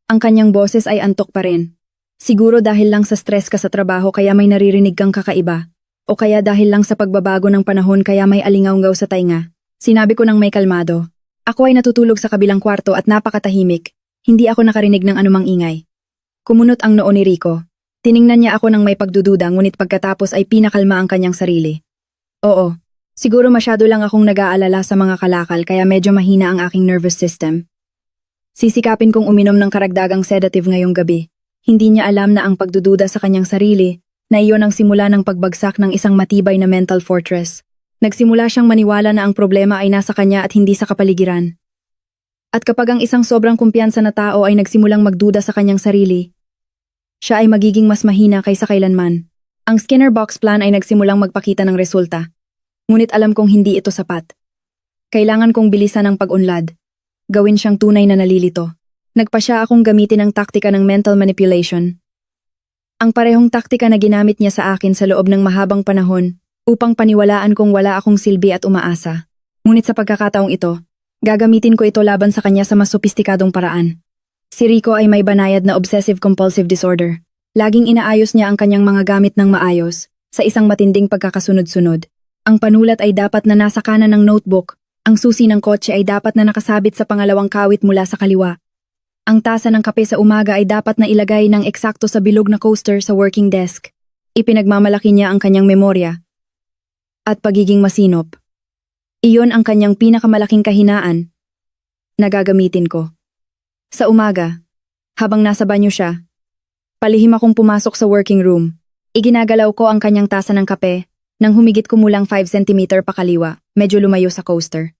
S1: Ang kanyang boses ay antok pa rin. Siguro dahil lang sa stress ka sa trabaho kaya may naririnig kang kakaiba. O kaya dahil lang sa pagbabago ng panahon kaya may alingaw-ngaw sa tainga. Sinabi ko nang may kalmado. Ako ay natutulog sa kabilang kwarto at napakatahimik. Hindi ako nakarinig ng anumang ingay. Kumunot ang noo ni Rico. Tiningnan niya ako ng may pagdududa ngunit pagkatapos ay pinakalma ang kanyang sarili. Oo, siguro masyado lang akong nag-aalala sa mga kalakal kaya medyo mahina ang aking nervous system. Sisikapin kong uminom ng karagdagang sedative ngayong gabi. Hindi niya alam na ang pagdududa sa kanyang sarili, na iyon ang simula ng pagbagsak ng isang matibay na mental fortress. Nagsimula siyang maniwala na ang problema ay nasa kanya at hindi sa kapaligiran. At kapag ang isang sobrang kumpiyansa na tao ay nagsimulang magduda sa kanyang sarili, siya ay magiging mas mahina kaysa kailanman. Ang Skinner Box Plan ay nagsimulang magpakita ng resulta. Ngunit alam kong hindi ito sapat. Kailangan kong bilisan ang pag-unlad. Gawin siyang tunay na nalilito. Nagpasya akong gamitin ang taktika ng mental manipulation. Ang parehong taktika na ginamit niya sa akin sa loob ng mahabang panahon upang paniwalaan kong wala akong silbi at umaasa. Ngunit sa pagkakataong ito, gagamitin ko ito laban sa kanya sa mas sopistikadong paraan. Si Rico ay may banayad na obsessive-compulsive disorder. Laging inaayos niya ang kanyang mga gamit ng maayos, sa isang matinding pagkakasunod-sunod. Ang panulat ay dapat na nasa kanan ng notebook, ang susi ng kotse ay dapat na nakasabit sa pangalawang kawit mula sa kaliwa. Ang tasa ng kape sa umaga ay dapat na ilagay ng eksakto sa bilog na coaster sa working desk. Ipinagmamalaki niya ang kanyang memorya at pagiging masinop. Iyon ang kanyang pinakamalaking kahinaan na gagamitin ko. Sa umaga, habang nasa banyo siya, palihim akong pumasok sa working room. Iginagalaw ko ang kanyang tasa ng kape nang humigit kumulang 5 cm pakaliwa, medyo lumayo sa coaster.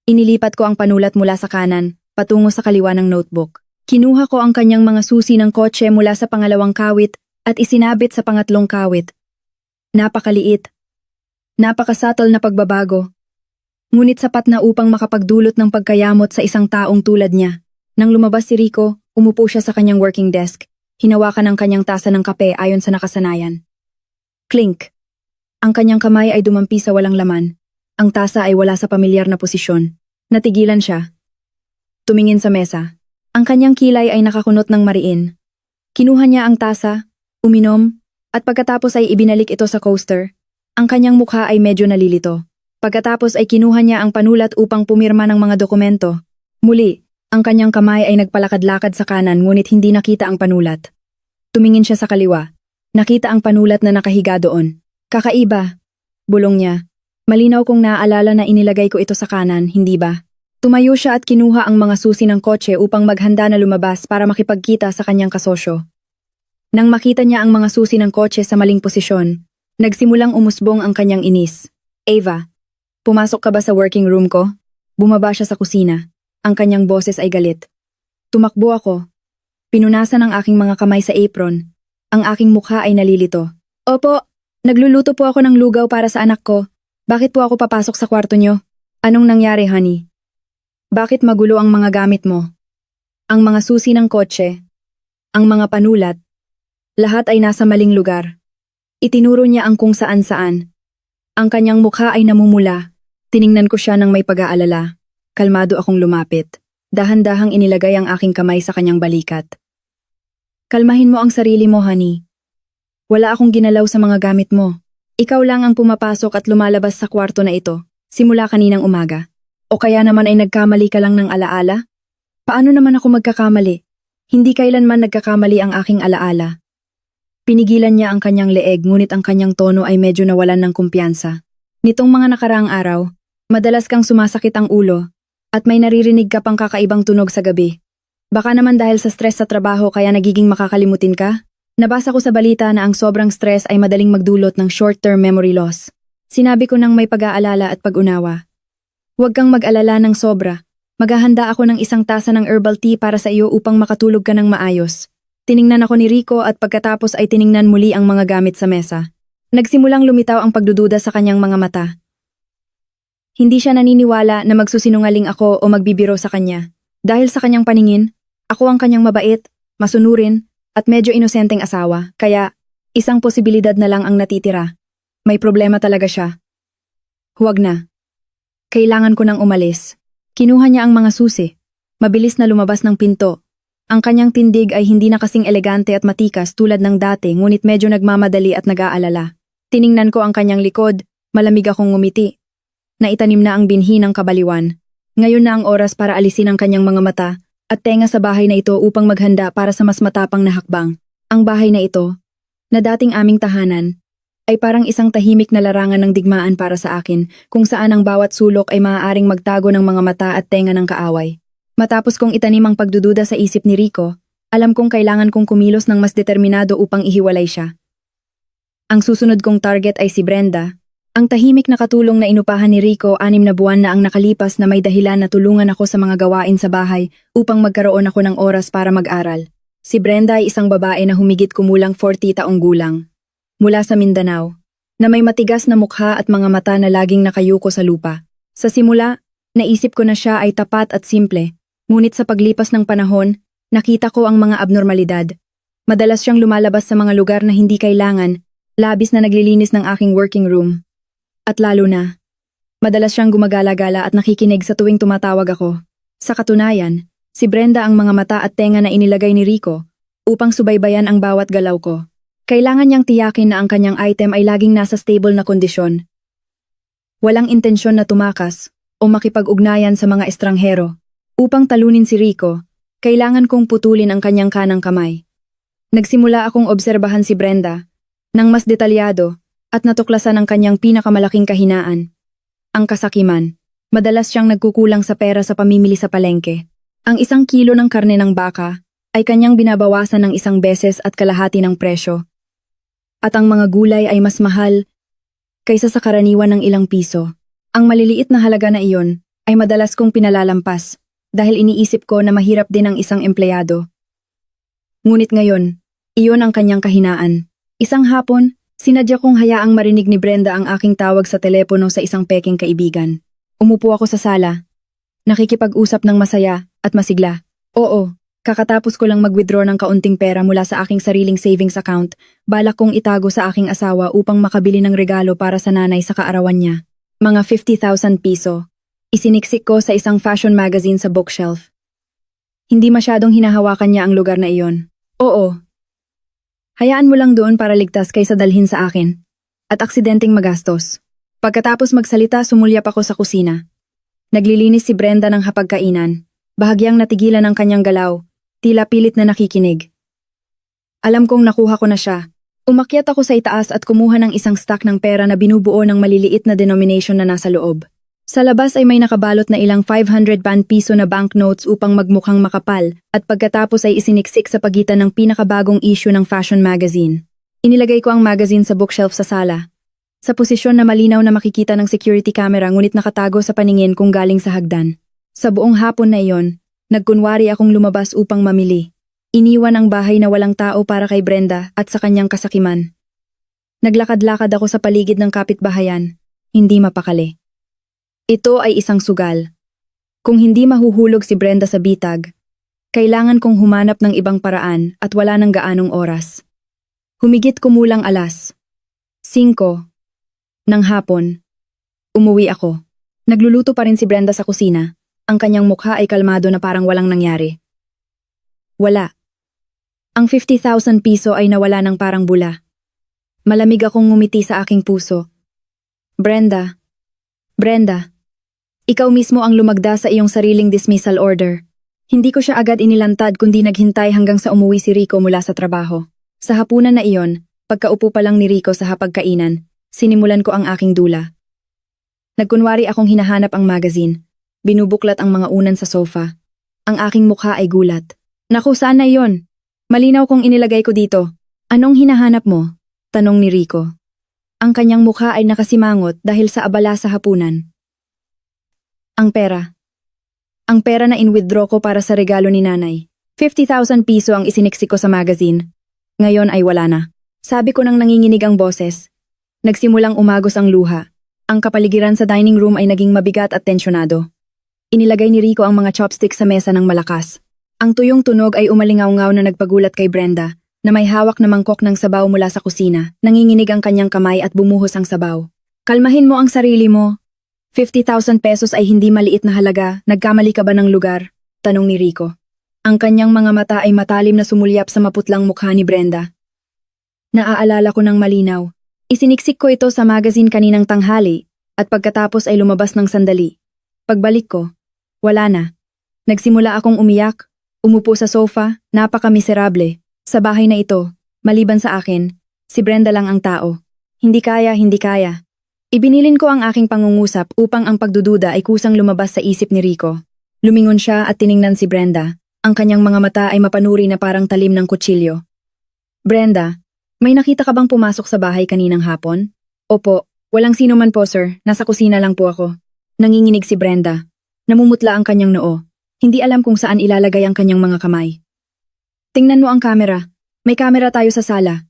S1: Inilipat ko ang panulat mula sa kanan, patungo sa kaliwa ng notebook. Kinuha ko ang kanyang mga susi ng kotse mula sa pangalawang kawit at isinabit sa pangatlong kawit. Napakaliit. Napakasatol na pagbabago. Ngunit sapat na upang makapagdulot ng pagkayamot sa isang taong tulad niya. Nang lumabas si Rico, umupo siya sa kanyang working desk. Hinawakan ang kanyang tasa ng kape ayon sa nakasanayan. Clink. Ang kanyang kamay ay dumampi sa walang laman. Ang tasa ay wala sa pamilyar na posisyon. Natigilan siya. Tumingin sa mesa. Ang kanyang kilay ay nakakunot ng mariin. Kinuha niya ang tasa, uminom, at pagkatapos ay ibinalik ito sa coaster. Ang kanyang mukha ay medyo nalilito. Pagkatapos ay kinuha niya ang panulat upang pumirma ng mga dokumento. Muli, ang kanyang kamay ay nagpalakad-lakad sa kanan ngunit hindi nakita ang panulat. Tumingin siya sa kaliwa. Nakita ang panulat na nakahiga doon. Kakaiba. Bulong niya. Malinaw kong naaalala na inilagay ko ito sa kanan, hindi ba? Tumayo siya at kinuha ang mga susi ng kotse upang maghanda na lumabas para makipagkita sa kanyang kasosyo. Nang makita niya ang mga susi ng kotse sa maling posisyon, nagsimulang umusbong ang kanyang inis. Ava, pumasok ka ba sa working room ko? Bumaba siya sa kusina. Ang kanyang boses ay galit. Tumakbo ako. Pinunasan ang aking mga kamay sa apron. Ang aking mukha ay nalilito. Opo, nagluluto po ako ng lugaw para sa anak ko. Bakit po ako papasok sa kwarto niyo? Anong nangyari, honey? Bakit magulo ang mga gamit mo? Ang mga susi ng kotse, ang mga panulat, lahat ay nasa maling lugar. Itinuro niya ang kung saan-saan. Ang kanyang mukha ay namumula. Tiningnan ko siya ng may pag-aalala. Kalmado akong lumapit. Dahan-dahang inilagay ang aking kamay sa kanyang balikat. Kalmahin mo ang sarili mo, honey. Wala akong ginalaw sa mga gamit mo. Ikaw lang ang pumapasok at lumalabas sa kwarto na ito, simula kaninang umaga. O kaya naman ay nagkamali ka lang ng alaala? Paano naman ako magkakamali? Hindi kailanman nagkakamali ang aking alaala. Pinigilan niya ang kanyang leeg ngunit ang kanyang tono ay medyo nawalan ng kumpiyansa. Nitong mga nakaraang araw, madalas kang sumasakit ang ulo at may naririnig ka pang kakaibang tunog sa gabi. Baka naman dahil sa stress sa trabaho kaya nagiging makakalimutin ka? Nabasa ko sa balita na ang sobrang stress ay madaling magdulot ng short-term memory loss. Sinabi ko ng may pag-aalala at pag-unawa. Huwag kang mag-alala ng sobra. Maghahanda ako ng isang tasa ng herbal tea para sa iyo upang makatulog ka ng maayos. Tiningnan ako ni Rico at pagkatapos ay tiningnan muli ang mga gamit sa mesa. Nagsimulang lumitaw ang pagdududa sa kanyang mga mata. Hindi siya naniniwala na magsusinungaling ako o magbibiro sa kanya. Dahil sa kanyang paningin, ako ang kanyang mabait, masunurin, at medyo inosenteng asawa, kaya isang posibilidad na lang ang natitira. May problema talaga siya. Huwag na. Kailangan ko nang umalis. Kinuha niya ang mga susi. Mabilis na lumabas ng pinto. Ang kanyang tindig ay hindi na kasing elegante at matikas tulad ng dati ngunit medyo nagmamadali at nag-aalala. Tiningnan ko ang kanyang likod, malamig akong ngumiti. Naitanim na ang binhi ng kabaliwan. Ngayon na ang oras para alisin ang kanyang mga mata at tenga sa bahay na ito upang maghanda para sa mas matapang na hakbang. Ang bahay na ito, na dating aming tahanan, ay parang isang tahimik na larangan ng digmaan para sa akin kung saan ang bawat sulok ay maaaring magtago ng mga mata at tenga ng kaaway. Matapos kong itanim ang pagdududa sa isip ni Rico, alam kong kailangan kong kumilos ng mas determinado upang ihiwalay siya. Ang susunod kong target ay si Brenda, ang tahimik na katulong na inupahan ni Rico 6 na buwan na ang nakalipas na may dahilan na tulungan ako sa mga gawain sa bahay upang magkaroon ako ng oras para mag-aral. Si Brenda ay isang babae na humigit kumulang 40 taong gulang. Mula sa Mindanao, na may matigas na mukha at mga mata na laging nakayuko sa lupa. Sa simula, naisip ko na siya ay tapat at simple, ngunit sa paglipas ng panahon, nakita ko ang mga abnormalidad. Madalas siyang lumalabas sa mga lugar na hindi kailangan, labis na naglilinis ng aking working room. At lalo na, madalas siyang gumagala-gala at nakikinig sa tuwing tumatawag ako. Sa katunayan, si Brenda ang mga mata at tenga na inilagay ni Rico upang subaybayan ang bawat galaw ko. Kailangan niyang tiyakin na ang kanyang item ay laging nasa stable na kondisyon. Walang intensyon na tumakas o makipag-ugnayan sa mga estranghero. Upang talunin si Rico, kailangan kong putulin ang kanyang kanang kamay. Nagsimula akong obserbahan si Brenda ng mas detalyado at natuklasan ang kanyang pinakamalaking kahinaan. Ang kasakiman. Madalas siyang nagkukulang sa pera sa pamimili sa palengke. Ang 1 kilo ng karne ng baka ay kanyang binabawasan ng 1 beses at kalahati ng presyo. At ang mga gulay ay mas mahal kaysa sa karaniwan ng ilang piso. Ang maliliit na halaga na iyon ay madalas kong pinalalampas dahil iniisip ko na mahirap din ang isang empleyado. Ngunit ngayon, iyon ang kanyang kahinaan. Isang hapon, sinadya kong hayaang marinig ni Brenda ang aking tawag sa telepono sa isang peking kaibigan. Umupo ako sa sala, nakikipag-usap ng masaya at masigla. Oo, kakatapos ko lang mag-withdraw ng kaunting pera mula sa aking sariling savings account, balak kong itago sa aking asawa upang makabili ng regalo para sa nanay sa kaarawan niya. Mga 50,000 piso. Isiniksik ko sa isang fashion magazine sa bookshelf. Hindi masyadong hinahawakan niya ang lugar na iyon. Oo. Hayaan mo lang doon para ligtas kaysa dalhin sa akin. At aksidenteng magastos. Pagkatapos magsalita, sumulyap ako sa kusina. Naglilinis si Brenda ng hapagkainan. Bahagyang natigilan ang kanyang galaw. Tila pilit na nakikinig. Alam kong nakuha ko na siya. Umakyat ako sa itaas at kumuha ng isang stack ng pera na binubuo ng maliliit na denomination na nasa loob. Sa labas ay may nakabalot na ilang 500 piso na banknotes upang magmukhang makapal at pagkatapos ay isiniksik sa pagitan ng pinakabagong issue ng fashion magazine. Inilagay ko ang magazine sa bookshelf sa sala. Sa posisyon na malinaw na makikita ng security camera ngunit nakatago sa paningin kung galing sa hagdan. Sa buong hapon na iyon, nagkunwari akong lumabas upang mamili. Iniwan ang bahay na walang tao para kay Brenda at sa kanyang kasakiman. Naglakad-lakad ako sa paligid ng kapitbahayan, hindi mapakali. Ito ay isang sugal. Kung hindi mahuhulog si Brenda sa bitag, kailangan kong humanap ng ibang paraan at wala nang gaanong oras. Humigit kumulang alas 5 ng hapon. Umuwi ako. Nagluluto pa rin si Brenda sa kusina. Ang kanyang mukha ay kalmado na parang walang nangyari. Wala. Ang 50,000 piso ay nawala ng parang bula. Malamig akong ngumiti sa aking puso. Brenda, ikaw mismo ang lumagda sa iyong sariling dismissal order. Hindi ko siya agad inilantad kundi naghintay hanggang sa umuwi si Rico mula sa trabaho. Sa hapunan na iyon, pagkaupo pa lang ni Rico sa hapagkainan, sinimulan ko ang aking dula. Nagkunwari akong hinahanap ang magazine. Binubuklat ang mga unan sa sofa. Ang aking mukha ay gulat. Naku, sana iyon. Malinaw kong inilagay ko dito. Anong hinahanap mo? Tanong ni Rico. Ang kanyang mukha ay nakasimangot dahil sa abala sa hapunan. Ang pera. Ang pera na in-withdraw ko para sa regalo ni nanay. 50,000 piso ang isiniksik ko sa magazine. Ngayon ay wala na. Sabi ko nang nanginginig ang boses. Nagsimulang umagos ang luha. Ang kapaligiran sa dining room ay naging mabigat at tensyonado. Inilagay ni Rico ang mga chopsticks sa mesa ng malakas. Ang tuyong tunog ay umalingaw-ngaw na nagpagulat kay Brenda, na may hawak na mangkok ng sabaw mula sa kusina. Nanginginig ang kanyang kamay at bumuhos ang sabaw. Kalmahin mo ang sarili mo. 50,000 pesos ay hindi maliit na halaga. Nagkamali ka ba ng lugar? Tanong ni Rico. Ang kanyang mga mata ay matalim na sumulyap sa maputlang mukha ni Brenda. Naaalala ko ng malinaw. Isiniksik ko ito sa magazine kaninang tanghali at pagkatapos ay lumabas ng sandali. Pagbalik ko, wala na. Nagsimula akong umiyak. Umupo sa sofa, napaka-miserable. Sa bahay na ito, maliban sa akin, si Brenda lang ang tao. Hindi kaya. Ibinilin ko ang aking pangungusap upang ang pagdududa ay kusang lumabas sa isip ni Rico. Lumingon siya at tiningnan si Brenda. Ang kanyang mga mata ay mapanuri na parang talim ng kutsilyo. Brenda, may nakita ka bang pumasok sa bahay kaninang hapon? Opo, walang sino man po sir, nasa kusina lang po ako. Nanginginig si Brenda. Namumutla ang kanyang noo. Hindi alam kung saan ilalagay ang kanyang mga kamay. Tingnan mo ang kamera. May kamera tayo sa sala.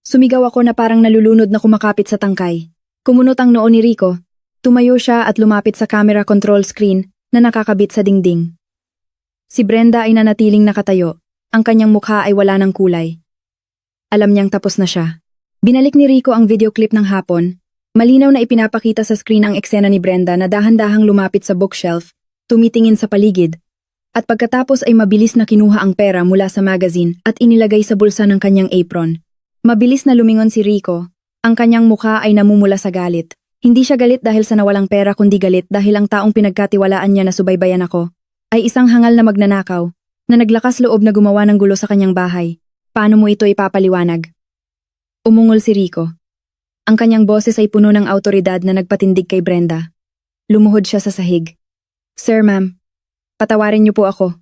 S1: Sumigaw ako na parang nalulunod na kumakapit sa tangkay. Kumunot ang noo ni Rico. Tumayo siya at lumapit sa camera control screen na nakakabit sa dingding. Si Brenda ay nanatiling nakatayo. Ang kanyang mukha ay wala ng kulay. Alam niyang tapos na siya. Binalik ni Rico ang video clip ng hapon. Malinaw na ipinapakita sa screen ang eksena ni Brenda na dahan-dahang lumapit sa bookshelf, tumitingin sa paligid, at pagkatapos ay mabilis na kinuha ang pera mula sa magazine at inilagay sa bulsa ng kanyang apron. Mabilis na lumingon si Rico. Ang kanyang mukha ay namumula sa galit. Hindi siya galit dahil sa nawalang pera kundi galit dahil ang taong pinagkatiwalaan niya na subaybayan ako ay isang hangal na magnanakaw na naglakas loob na gumawa ng gulo sa kanyang bahay. Paano mo ito ipapaliwanag? Umungol si Rico. Ang kanyang boses ay puno ng awtoridad na nagpatindig kay Brenda. Lumuhod siya sa sahig. Sir, ma'am, patawarin niyo po ako.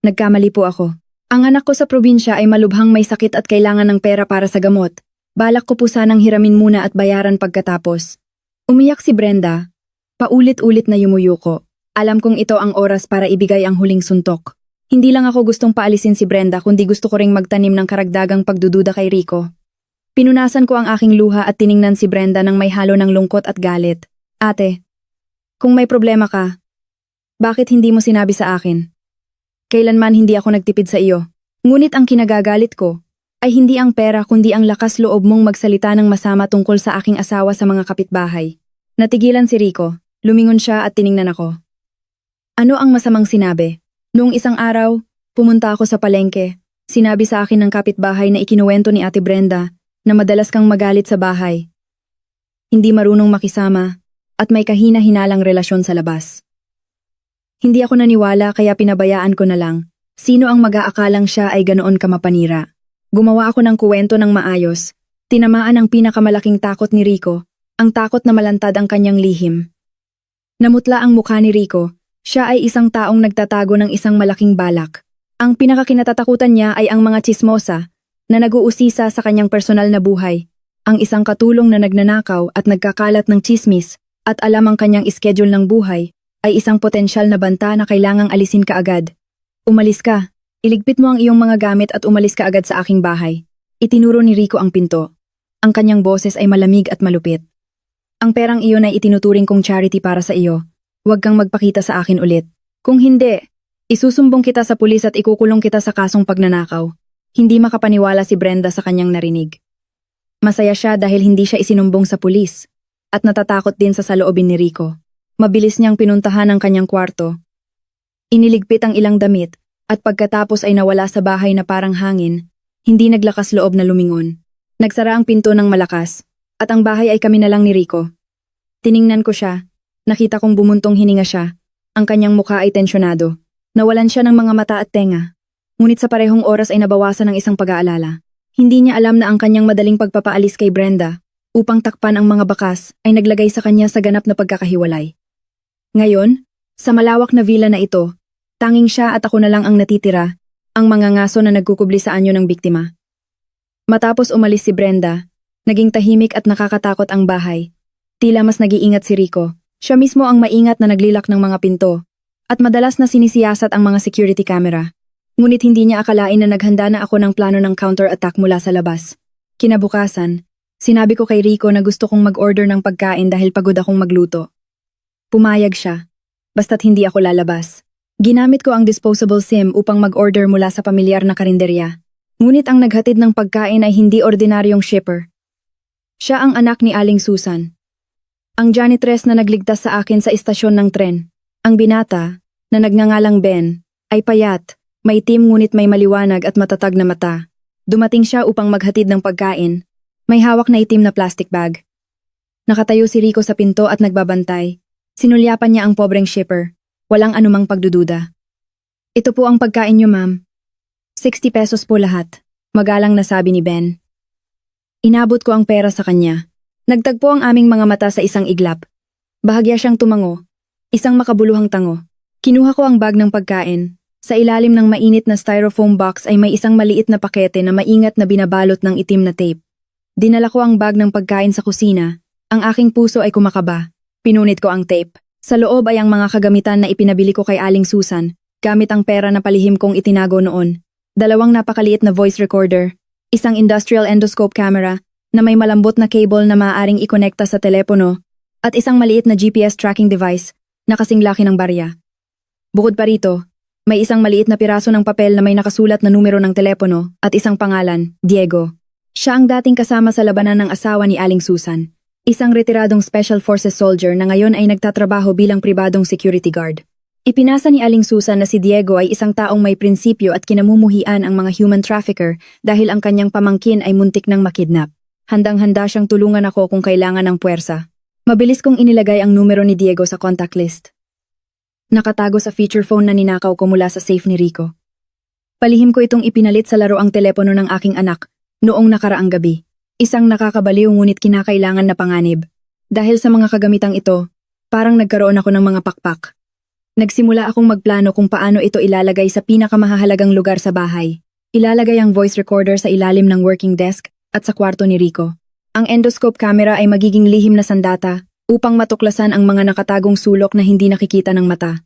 S1: Nagkamali po ako. Ang anak ko sa probinsya ay malubhang may sakit at kailangan ng pera para sa gamot. Balak ko po sanang hiramin muna at bayaran pagkatapos. Umiyak si Brenda. Paulit-ulit na yumuyuko. Alam kong ito ang oras para ibigay ang huling suntok. Hindi lang ako gustong paalisin si Brenda kundi gusto ko ring magtanim ng karagdagang pagdududa kay Rico. Pinunasan ko ang aking luha at tiningnan si Brenda nang may halo ng lungkot at galit. Ate, kung may problema ka, bakit hindi mo sinabi sa akin? Kailanman hindi ako nagtipid sa iyo. Ngunit ang kinagagalit ko ay hindi ang pera kundi ang lakas loob mong magsalita ng masama tungkol sa aking asawa sa mga kapitbahay. Natigilan si Rico, lumingon siya at tiningnan ako. Ano ang masamang sinabi? Noong isang araw, pumunta ako sa palengke. Sinabi sa akin ng kapitbahay na ikinuwento ni Ate Brenda na madalas kang magalit sa bahay. Hindi marunong makisama at may kahina-hinalang relasyon sa labas. Hindi ako naniwala kaya pinabayaan ko na lang. Sino ang mag-aakalang siya ay ganoon kamapanira? Gumawa ako ng kuwento ng maayos. Tinamaan ang pinakamalaking takot ni Rico, ang takot na malantad ang kanyang lihim. Namutla ang mukha ni Rico. Siya ay isang taong nagtatago ng isang malaking balak. Ang pinakakinatatakutan niya ay ang mga tsismosa na nag-uusisa sa kanyang personal na buhay, ang isang katulong na nagnanakaw at nagkakalat ng tsismis at alam ang kanyang schedule ng buhay ay isang potensyal na banta na kailangang alisin kaagad. Umalis ka, iligpit mo ang iyong mga gamit at umalis ka agad sa aking bahay. Itinuro ni Rico ang pinto. Ang kanyang boses ay malamig at malupit. Ang perang iyon ay itinuturing kong charity para sa iyo. Huwag kang magpakita sa akin ulit. Kung hindi, isusumbong kita sa pulis at ikukulong kita sa kasong pagnanakaw. Hindi makapaniwala si Brenda sa kanyang narinig. Masaya siya dahil hindi siya isinumbong sa pulis at natatakot din sa saloobin ni Rico. Mabilis niyang pinuntahan ang kanyang kwarto. Iniligpit ang ilang damit at pagkatapos ay nawala sa bahay na parang hangin, hindi naglakas loob na lumingon. Nagsara ang pinto ng malakas at ang bahay ay kami na lang ni Rico. Tiningnan ko siya. Nakita kong bumuntong hininga siya. Ang kanyang mukha ay tensyonado. Nawalan siya ng mga mata at tenga. Ngunit sa parehong oras ay nabawasan ng isang pag-aalala. Hindi niya alam na ang kanyang madaling pagpapaalis kay Brenda upang takpan ang mga bakas ay naglagay sa kanya sa ganap na pagkakahiwalay. Ngayon, sa malawak na villa na ito, tanging siya at ako na lang ang natitira, ang mga ngaso na nagkukubli sa anyo ng biktima. Matapos umalis si Brenda, naging tahimik at nakakatakot ang bahay. Tila mas nag-iingat si Rico. Siya mismo ang maingat na naglilak ng mga pinto at madalas na sinisiyasat ang mga security camera. Ngunit hindi niya akalain na naghanda na ako ng plano ng counter-attack mula sa labas. Kinabukasan, sinabi ko kay Rico na gusto kong mag-order ng pagkain dahil pagod akong magluto. Pumayag siya, basta't hindi ako lalabas. Ginamit ko ang disposable SIM upang mag-order mula sa pamilyar na karinderya. Ngunit ang naghatid ng pagkain ay hindi ordinaryong shipper. Siya ang anak ni Aling Susan. Ang janitress na nagligtas sa akin sa istasyon ng tren. Ang binata, na nagngangalang Ben, ay payat, may itim ngunit may maliwanag at matatag na mata. Dumating siya upang maghatid ng pagkain. May hawak na itim na plastic bag. Nakatayo si Rico sa pinto at nagbabantay. Sinulyapan niya ang pobreng shipper. Walang anumang pagdududa. Ito po ang pagkain niyo, ma'am. 60 pesos po lahat. Magalang na sabi ni Ben. Inabot ko ang pera sa kanya. Nagtagpo ang aming mga mata sa isang iglap. Bahagya siyang tumango. Isang makabuluhang tango. Kinuha ko ang bag ng pagkain. Sa ilalim ng mainit na styrofoam box ay may isang maliit na pakete na maingat na binabalot ng itim na tape. Dinala ko ang bag ng pagkain sa kusina. Ang aking puso ay kumakaba. Pinunit ko ang tape. Sa loob ay ang mga kagamitan na ipinabili ko kay Aling Susan, gamit ang pera na palihim kong itinago noon. 2 napakaliit na voice recorder, isang industrial endoscope camera, na may malambot na cable na maaaring ikonekta sa telepono, at isang maliit na GPS tracking device na kasing laki ng barya. Bukod pa rito, may isang maliit na piraso ng papel na may nakasulat na numero ng telepono at isang pangalan, Diego. Siya ang dating kasama sa labanan ng asawa ni Aling Susan, isang retiradong Special Forces soldier na ngayon ay nagtatrabaho bilang pribadong security guard. Ipinasa ni Aling Susan na si Diego ay isang taong may prinsipyo at kinamumuhian ang mga human trafficker dahil ang kanyang pamangkin ay muntik ng makidnap. Handang-handa siyang tulungan ako kung kailangan ng puwersa. Mabilis kong inilagay ang numero ni Diego sa contact list. Nakatago sa feature phone na ninakaw ko mula sa safe ni Rico. Palihim ko itong ipinalit sa laruang telepono ng aking anak noong nakaraang gabi. Isang nakakabaliw ngunit kinakailangan na panganib. Dahil sa mga kagamitang ito, parang nagkaroon ako ng mga pakpak. Nagsimula akong magplano kung paano ito ilalagay sa pinakamahalagang lugar sa bahay. Ilalagay ang voice recorder sa ilalim ng working desk at sa kwarto ni Rico. Ang endoscope camera ay magiging lihim na sandata upang matuklasan ang mga nakatagong sulok na hindi nakikita ng mata.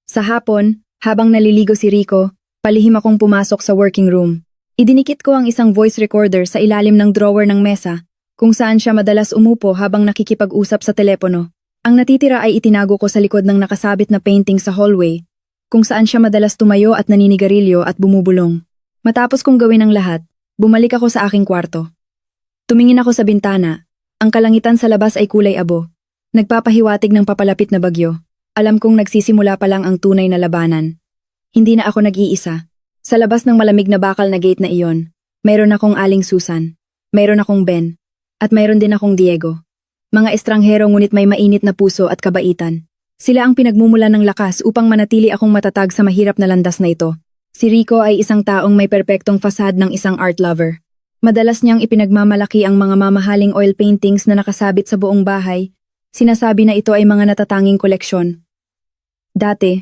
S1: Sa hapon, habang naliligo si Rico, palihim akong pumasok sa working room. Idinikit ko ang isang voice recorder sa ilalim ng drawer ng mesa, kung saan siya madalas umupo habang nakikipag-usap sa telepono. Ang natitira ay itinago ko sa likod ng nakasabit na painting sa hallway, kung saan siya madalas tumayo at naninigarilyo at bumubulong. Matapos kong gawin ang lahat, bumalik ako sa aking kwarto. Tumingin ako sa bintana. Ang kalangitan sa labas ay kulay abo. Nagpapahiwatig ng papalapit na bagyo. Alam kong nagsisimula pa lang ang tunay na labanan. Hindi na ako nag-iisa. Sa labas ng malamig na bakal na gate na iyon, mayroon akong Aling Susan, mayroon akong Ben, at mayroon din akong Diego. Mga estranghero ngunit may mainit na puso at kabaitan. Sila ang pinagmumulan ng lakas upang manatili akong matatag sa mahirap na landas na ito. Si Rico ay isang taong may perpektong fasad ng isang art lover. Madalas niyang ipinagmamalaki ang mga mamahaling oil paintings na nakasabit sa buong bahay. Sinasabi na ito ay mga natatanging koleksyon. Dati,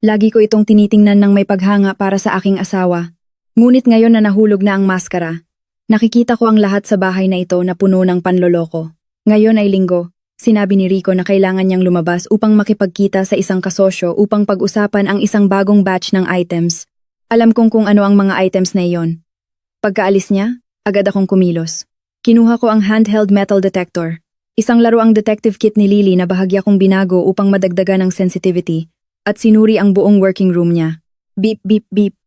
S1: lagi ko itong tinitingnan ng may paghanga para sa aking asawa. Ngunit ngayon na nahulog na ang maskara, nakikita ko ang lahat sa bahay na ito na puno ng panloloko. Ngayon ay Linggo, sinabi ni Rico na kailangan niyang lumabas upang makipagkita sa isang kasosyo upang pag-usapan ang isang bagong batch ng items. Alam kong kung ano ang mga items na iyon. Pagkaalis niya, agad akong kumilos. Kinuha ko ang handheld metal detector. Isang laro ang detective kit ni Lily na bahagya kong binago upang madagdagan ng sensitivity, at sinuri ang buong working room niya. Beep beep beep.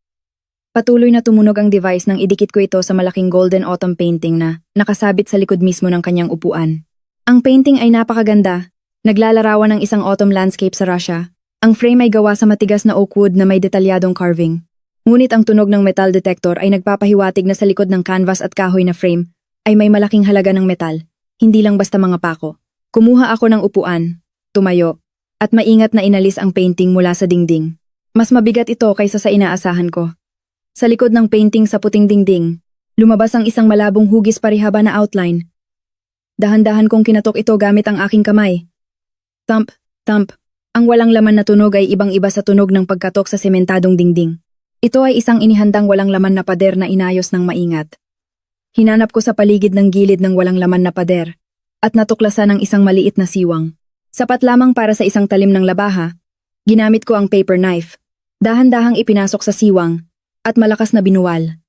S1: Patuloy na tumunog ang device nang idikit ko ito sa malaking golden autumn painting na nakasabit sa likod mismo ng kanyang upuan. Ang painting ay napakaganda. Naglalarawan ng isang autumn landscape sa Russia. Ang frame ay gawa sa matigas na oak wood na may detalyadong carving. Ngunit ang tunog ng metal detector ay nagpapahiwatig na sa likod ng canvas at kahoy na frame ay may malaking halaga ng metal, hindi lang basta mga pako. Kumuha ako ng upuan, tumayo, at maingat na inalis ang painting mula sa dingding. Mas mabigat ito kaysa sa inaasahan ko. Sa likod ng painting sa puting dingding, lumabas ang isang malabong hugis parihaba na outline. Dahan-dahan kong kinatok ito gamit ang aking kamay. Thump, thump. Ang walang laman na tunog ay ibang-iba sa tunog ng pagkatok sa sementadong dingding. Ito ay isang inihandang walang laman na pader na inayos ng maingat. Hinanap ko sa paligid ng gilid ng walang laman na pader, at natuklasan ang isang maliit na siwang. Sapat lamang para sa isang talim ng labaha, ginamit ko ang paper knife. Dahan-dahang ipinasok sa siwang, at malakas na binuwal.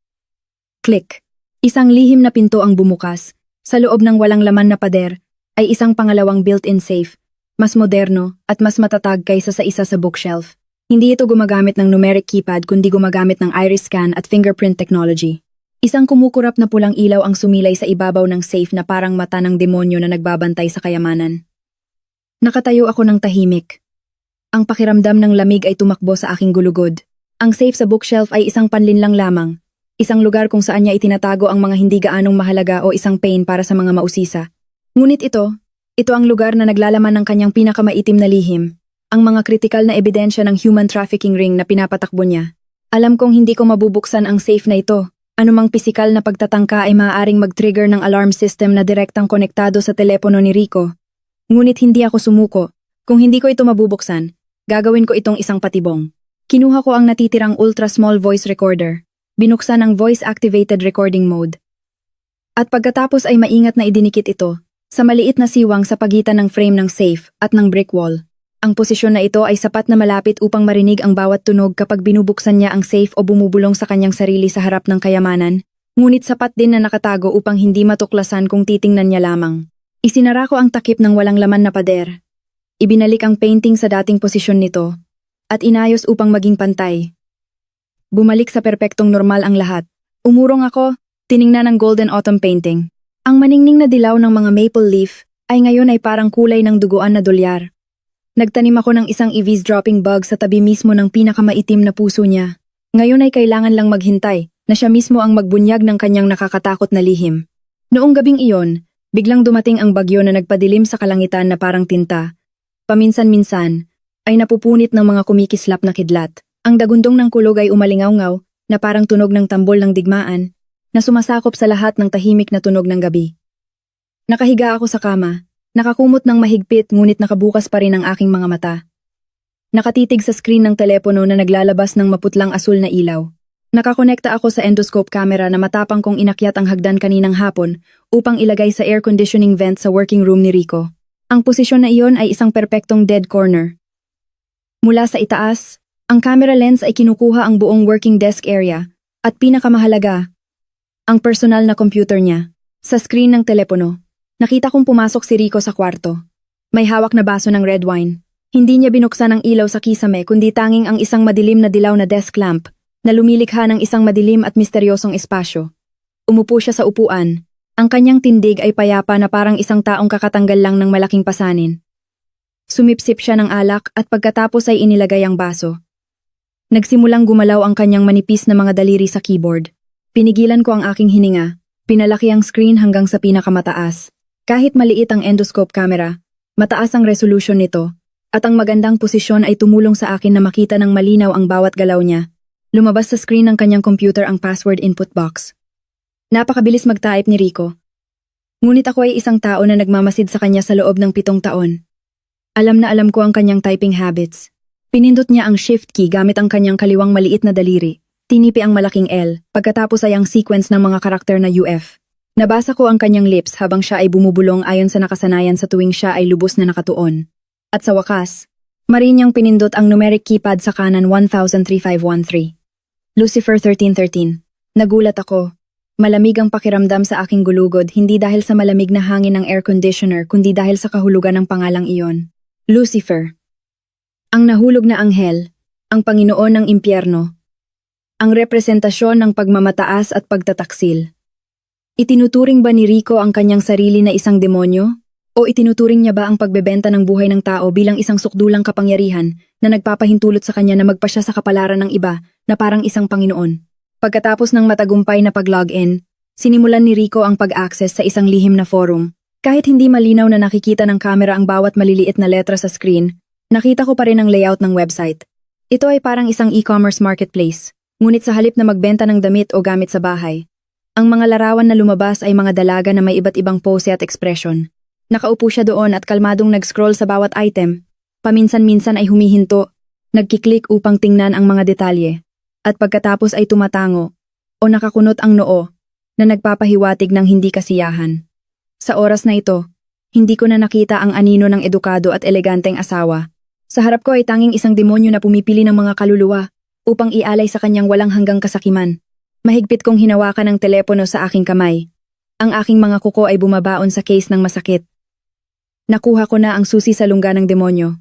S1: Click. Isang lihim na pinto ang bumukas. Sa loob ng walang laman na pader, ay isang pangalawang built-in safe, mas moderno at mas matatag kaysa sa isa sa bookshelf. Hindi ito gumagamit ng numeric keypad kundi gumagamit ng iris scan at fingerprint technology. Isang kumukurap na pulang ilaw ang sumilay sa ibabaw ng safe na parang mata ng demonyo na nagbabantay sa kayamanan. Nakatayo ako ng tahimik. Ang pakiramdam ng lamig ay tumakbo sa aking gulugod. Ang safe sa bookshelf ay isang panlinlang lamang. Isang lugar kung saan niya itinatago ang mga hindi gaanong mahalaga o isang pain para sa mga mausisa. Ngunit ito ang lugar na naglalaman ng kanyang pinakamaitim na lihim. Ang mga kritikal na ebidensya ng human trafficking ring na pinapatakbo niya. Alam kong hindi ko mabubuksan ang safe na ito. Anumang pisikal na pagtatangka ay maaaring mag-trigger ng alarm system na direktang konektado sa telepono ni Rico. Ngunit hindi ako sumuko. Kung hindi ko ito mabubuksan, gagawin ko itong isang patibong. Kinuha ko ang natitirang ultra-small voice recorder. Binuksan ang voice-activated recording mode. At pagkatapos ay maingat na idinikit ito sa maliit na siwang sa pagitan ng frame ng safe at ng brick wall. Ang posisyon na ito ay sapat na malapit upang marinig ang bawat tunog kapag binubuksan niya ang safe o bumubulong sa kanyang sarili sa harap ng kayamanan, ngunit sapat din na nakatago upang hindi matuklasan kung titingnan niya lamang. Isinara ko ang takip ng walang laman na pader. Ibinalik ang painting sa dating posisyon nito, at inayos upang maging pantay. Bumalik sa perpektong normal ang lahat. Umurong ako, tiningnan ang golden autumn painting. Ang maningning na dilaw ng mga maple leaf ay ngayon ay parang kulay ng duguan na dolyar. Nagtanim ako ng isang eavesdropping bug sa tabi mismo ng pinakamaitim na puso niya. Ngayon ay kailangan lang maghintay na siya mismo ang magbunyag ng kanyang nakakatakot na lihim. Noong gabing iyon, biglang dumating ang bagyo na nagpadilim sa kalangitan na parang tinta. Paminsan-minsan, ay napupunit ng mga kumikislap na kidlat. Ang dagundong ng kulog ay umalingaw-ngaw na parang tunog ng tambol ng digmaan na sumasakop sa lahat ng tahimik na tunog ng gabi. Nakahiga ako sa kama. Nakakumot ng mahigpit ngunit nakabukas pa rin ang aking mga mata. Nakatitig sa screen ng telepono na naglalabas ng maputlang asul na ilaw. Nakakonekta ako sa endoscope camera na matapang kong inakyat ang hagdan kaninang hapon upang ilagay sa air conditioning vent sa working room ni Rico. Ang posisyon na iyon ay isang perpektong dead corner. Mula sa itaas, ang camera lens ay kinukuha ang buong working desk area at pinakamahalaga, ang personal na computer niya. Sa screen ng telepono, nakita kong pumasok si Rico sa kwarto. May hawak na baso ng red wine. Hindi niya binuksan ang ilaw sa kisame kundi tanging ang isang madilim na dilaw na desk lamp na lumilikha ng isang madilim at misteryosong espasyo. Umupo siya sa upuan. Ang kanyang tindig ay payapa na parang isang taong kakatanggal lang ng malaking pasanin. Sumipsip siya ng alak at pagkatapos ay inilagay ang baso. Nagsimulang gumalaw ang kanyang manipis na mga daliri sa keyboard. Pinigilan ko ang aking hininga. Pinalaki ang screen hanggang sa pinakamataas. Kahit maliit ang endoscope camera, mataas ang resolution nito. At ang magandang posisyon ay tumulong sa akin na makita ng malinaw ang bawat galaw niya. Lumabas sa screen ng kanyang computer ang password input box. Napakabilis mag-type ni Rico. Ngunit ako ay isang tao na nagmamasid sa kanya sa loob ng 7 taon. Alam na alam ko ang kanyang typing habits. Pinindot niya ang shift key gamit ang kanyang kaliwang maliit na daliri. Tinipi ang malaking L, pagkatapos ay ang sequence ng mga karakter na UF. Nabasa ko ang kanyang lips habang siya ay bumubulong ayon sa nakasanayan sa tuwing siya ay lubos na nakatuon. At sa wakas, marinyang pinindot ang numeric keypad sa kanan 103513. Lucifer 1313. Nagulat ako. Malamig ang pakiramdam sa aking gulugod hindi dahil sa malamig na hangin ng air conditioner kundi dahil sa kahulugan ng pangalang iyon. Lucifer. Ang nahulog na anghel, ang Panginoon ng impyerno. Ang representasyon ng pagmamataas at pagtataksil. Itinuturing ba ni Rico ang kanyang sarili na isang demonyo? O itinuturing niya ba ang pagbebenta ng buhay ng tao bilang isang sukdulang kapangyarihan na nagpapahintulot sa kanya na magpasya sa kapalaran ng iba na parang isang Panginoon? Pagkatapos ng matagumpay na pag-login, sinimulan ni Rico ang pag-access sa isang lihim na forum. Kahit hindi malinaw na nakikita ng kamera ang bawat maliliit na letra sa screen, nakita ko pa rin ang layout ng website. Ito ay parang isang e-commerce marketplace, ngunit sa halip na magbenta ng damit o gamit sa bahay, ang mga larawan na lumabas ay mga dalaga na may iba't ibang pose at ekspresyon. Nakaupo siya doon at kalmadong nag-scroll sa bawat item. Paminsan-minsan ay humihinto, nagkiklik upang tingnan ang mga detalye. At pagkatapos ay tumatango o nakakunot ang noo na nagpapahiwatig ng hindi kasiyahan. Sa oras na ito, hindi ko na nakita ang anino ng edukado at eleganteng asawa. Sa harap ko ay tanging isang demonyo na pumipili ng mga kaluluwa upang ialay sa kanyang walang hanggang kasakiman. Mahigpit kong hinawakan ang telepono sa aking kamay. Ang aking mga kuko ay bumabaon sa case ng masakit. Nakuha ko na ang susi sa lungga ng demonyo.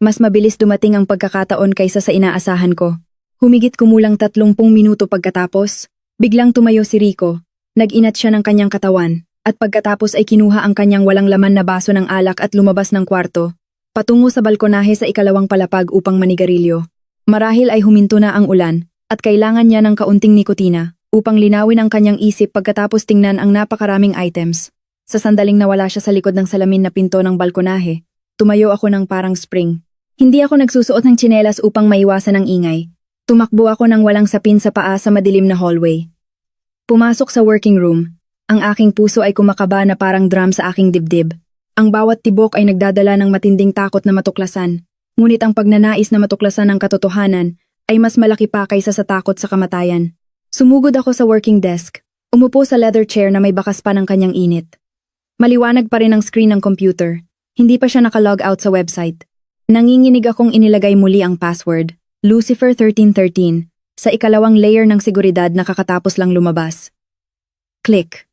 S1: Mas mabilis dumating ang pagkakataon kaysa sa inaasahan ko. Humigit kumulang 30 minuto pagkatapos, biglang tumayo si Rico. Nag-inat siya ng kanyang katawan, at pagkatapos ay kinuha ang kanyang walang laman na baso ng alak at lumabas ng kwarto, patungo sa balkonahe sa ikalawang palapag upang manigarilyo. Marahil ay huminto na ang ulan, at kailangan niya ng kaunting nikotina, upang linawin ang kanyang isip pagkatapos tingnan ang napakaraming items. Sa sandaling nawala siya sa likod ng salamin na pinto ng balkonahe, tumayo ako ng parang spring. Hindi ako nagsusuot ng tsinelas upang maiwasan ang ingay. Tumakbo ako ng walang sapin sa paa sa madilim na hallway. Pumasok sa working room. Ang aking puso ay kumakaba na parang drum sa aking dibdib. Ang bawat tibok ay nagdadala ng matinding takot na matuklasan. Ngunit ang pagnanais na matuklasan ang katotohanan ay mas malaki pa kaysa sa takot sa kamatayan. Sumugod ako sa working desk. Umupo sa leather chair na may bakas pa ng kanyang init. Maliwanag pa rin ang screen ng computer. Hindi pa siya nakalog out sa website. Nanginginig akong inilagay muli ang password, Lucifer 1313, sa ikalawang layer ng seguridad na kakatapos lang lumabas. Click.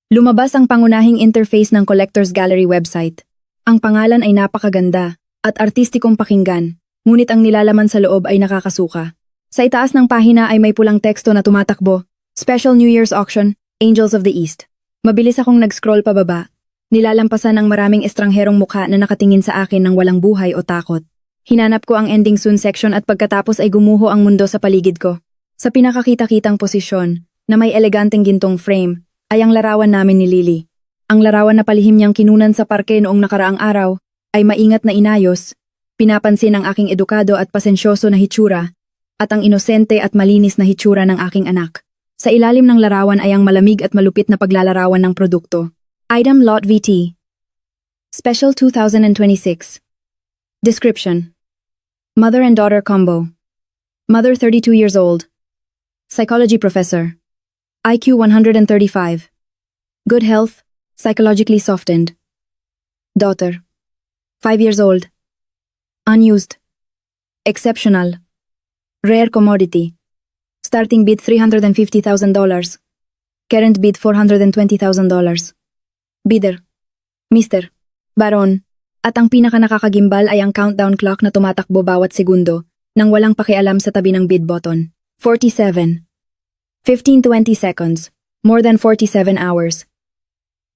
S1: Lumabas ang pangunahing interface ng Collector's Gallery website. Ang pangalan ay napakaganda at artistikong pakinggan, ngunit ang nilalaman sa loob ay nakakasuka. Sa itaas ng pahina ay may pulang teksto na tumatakbo, Special New Year's Auction, Angels of the East. Mabilis akong nag-scroll pababa. Nilalampasan ang maraming estrangherong mukha na nakatingin sa akin ng walang buhay o takot. Hinanap ko ang ending soon section at pagkatapos ay gumuho ang mundo sa paligid ko. Sa pinakakita-kitang posisyon, na may eleganteng gintong frame, ay ang larawan namin ni Lily. Ang larawan na palihim niyang kinunan sa parke noong nakaraang araw, ay maingat na inayos, pinapansin ang aking edukado at pasensyoso na hitsura, at ang inosente at malinis na hitsura ng aking anak. Sa ilalim ng larawan ay ang malamig at malupit na paglalarawan ng produkto. Item Lot VT. Special 2026. Description. Mother and daughter combo. Mother 32 years old. Psychology professor. IQ 135. Good health, psychologically softened. Daughter. 5 years old. Unused. Exceptional. Rare commodity. Starting bid $350,000. Current bid $420,000. Bidder. Mr. Baron. At ang pinaka nakakagimbal ay ang countdown clock na tumatakbo bawat segundo nang walang pakialam sa tabi ng bid button. 47. 15-20 seconds. More than 47 hours.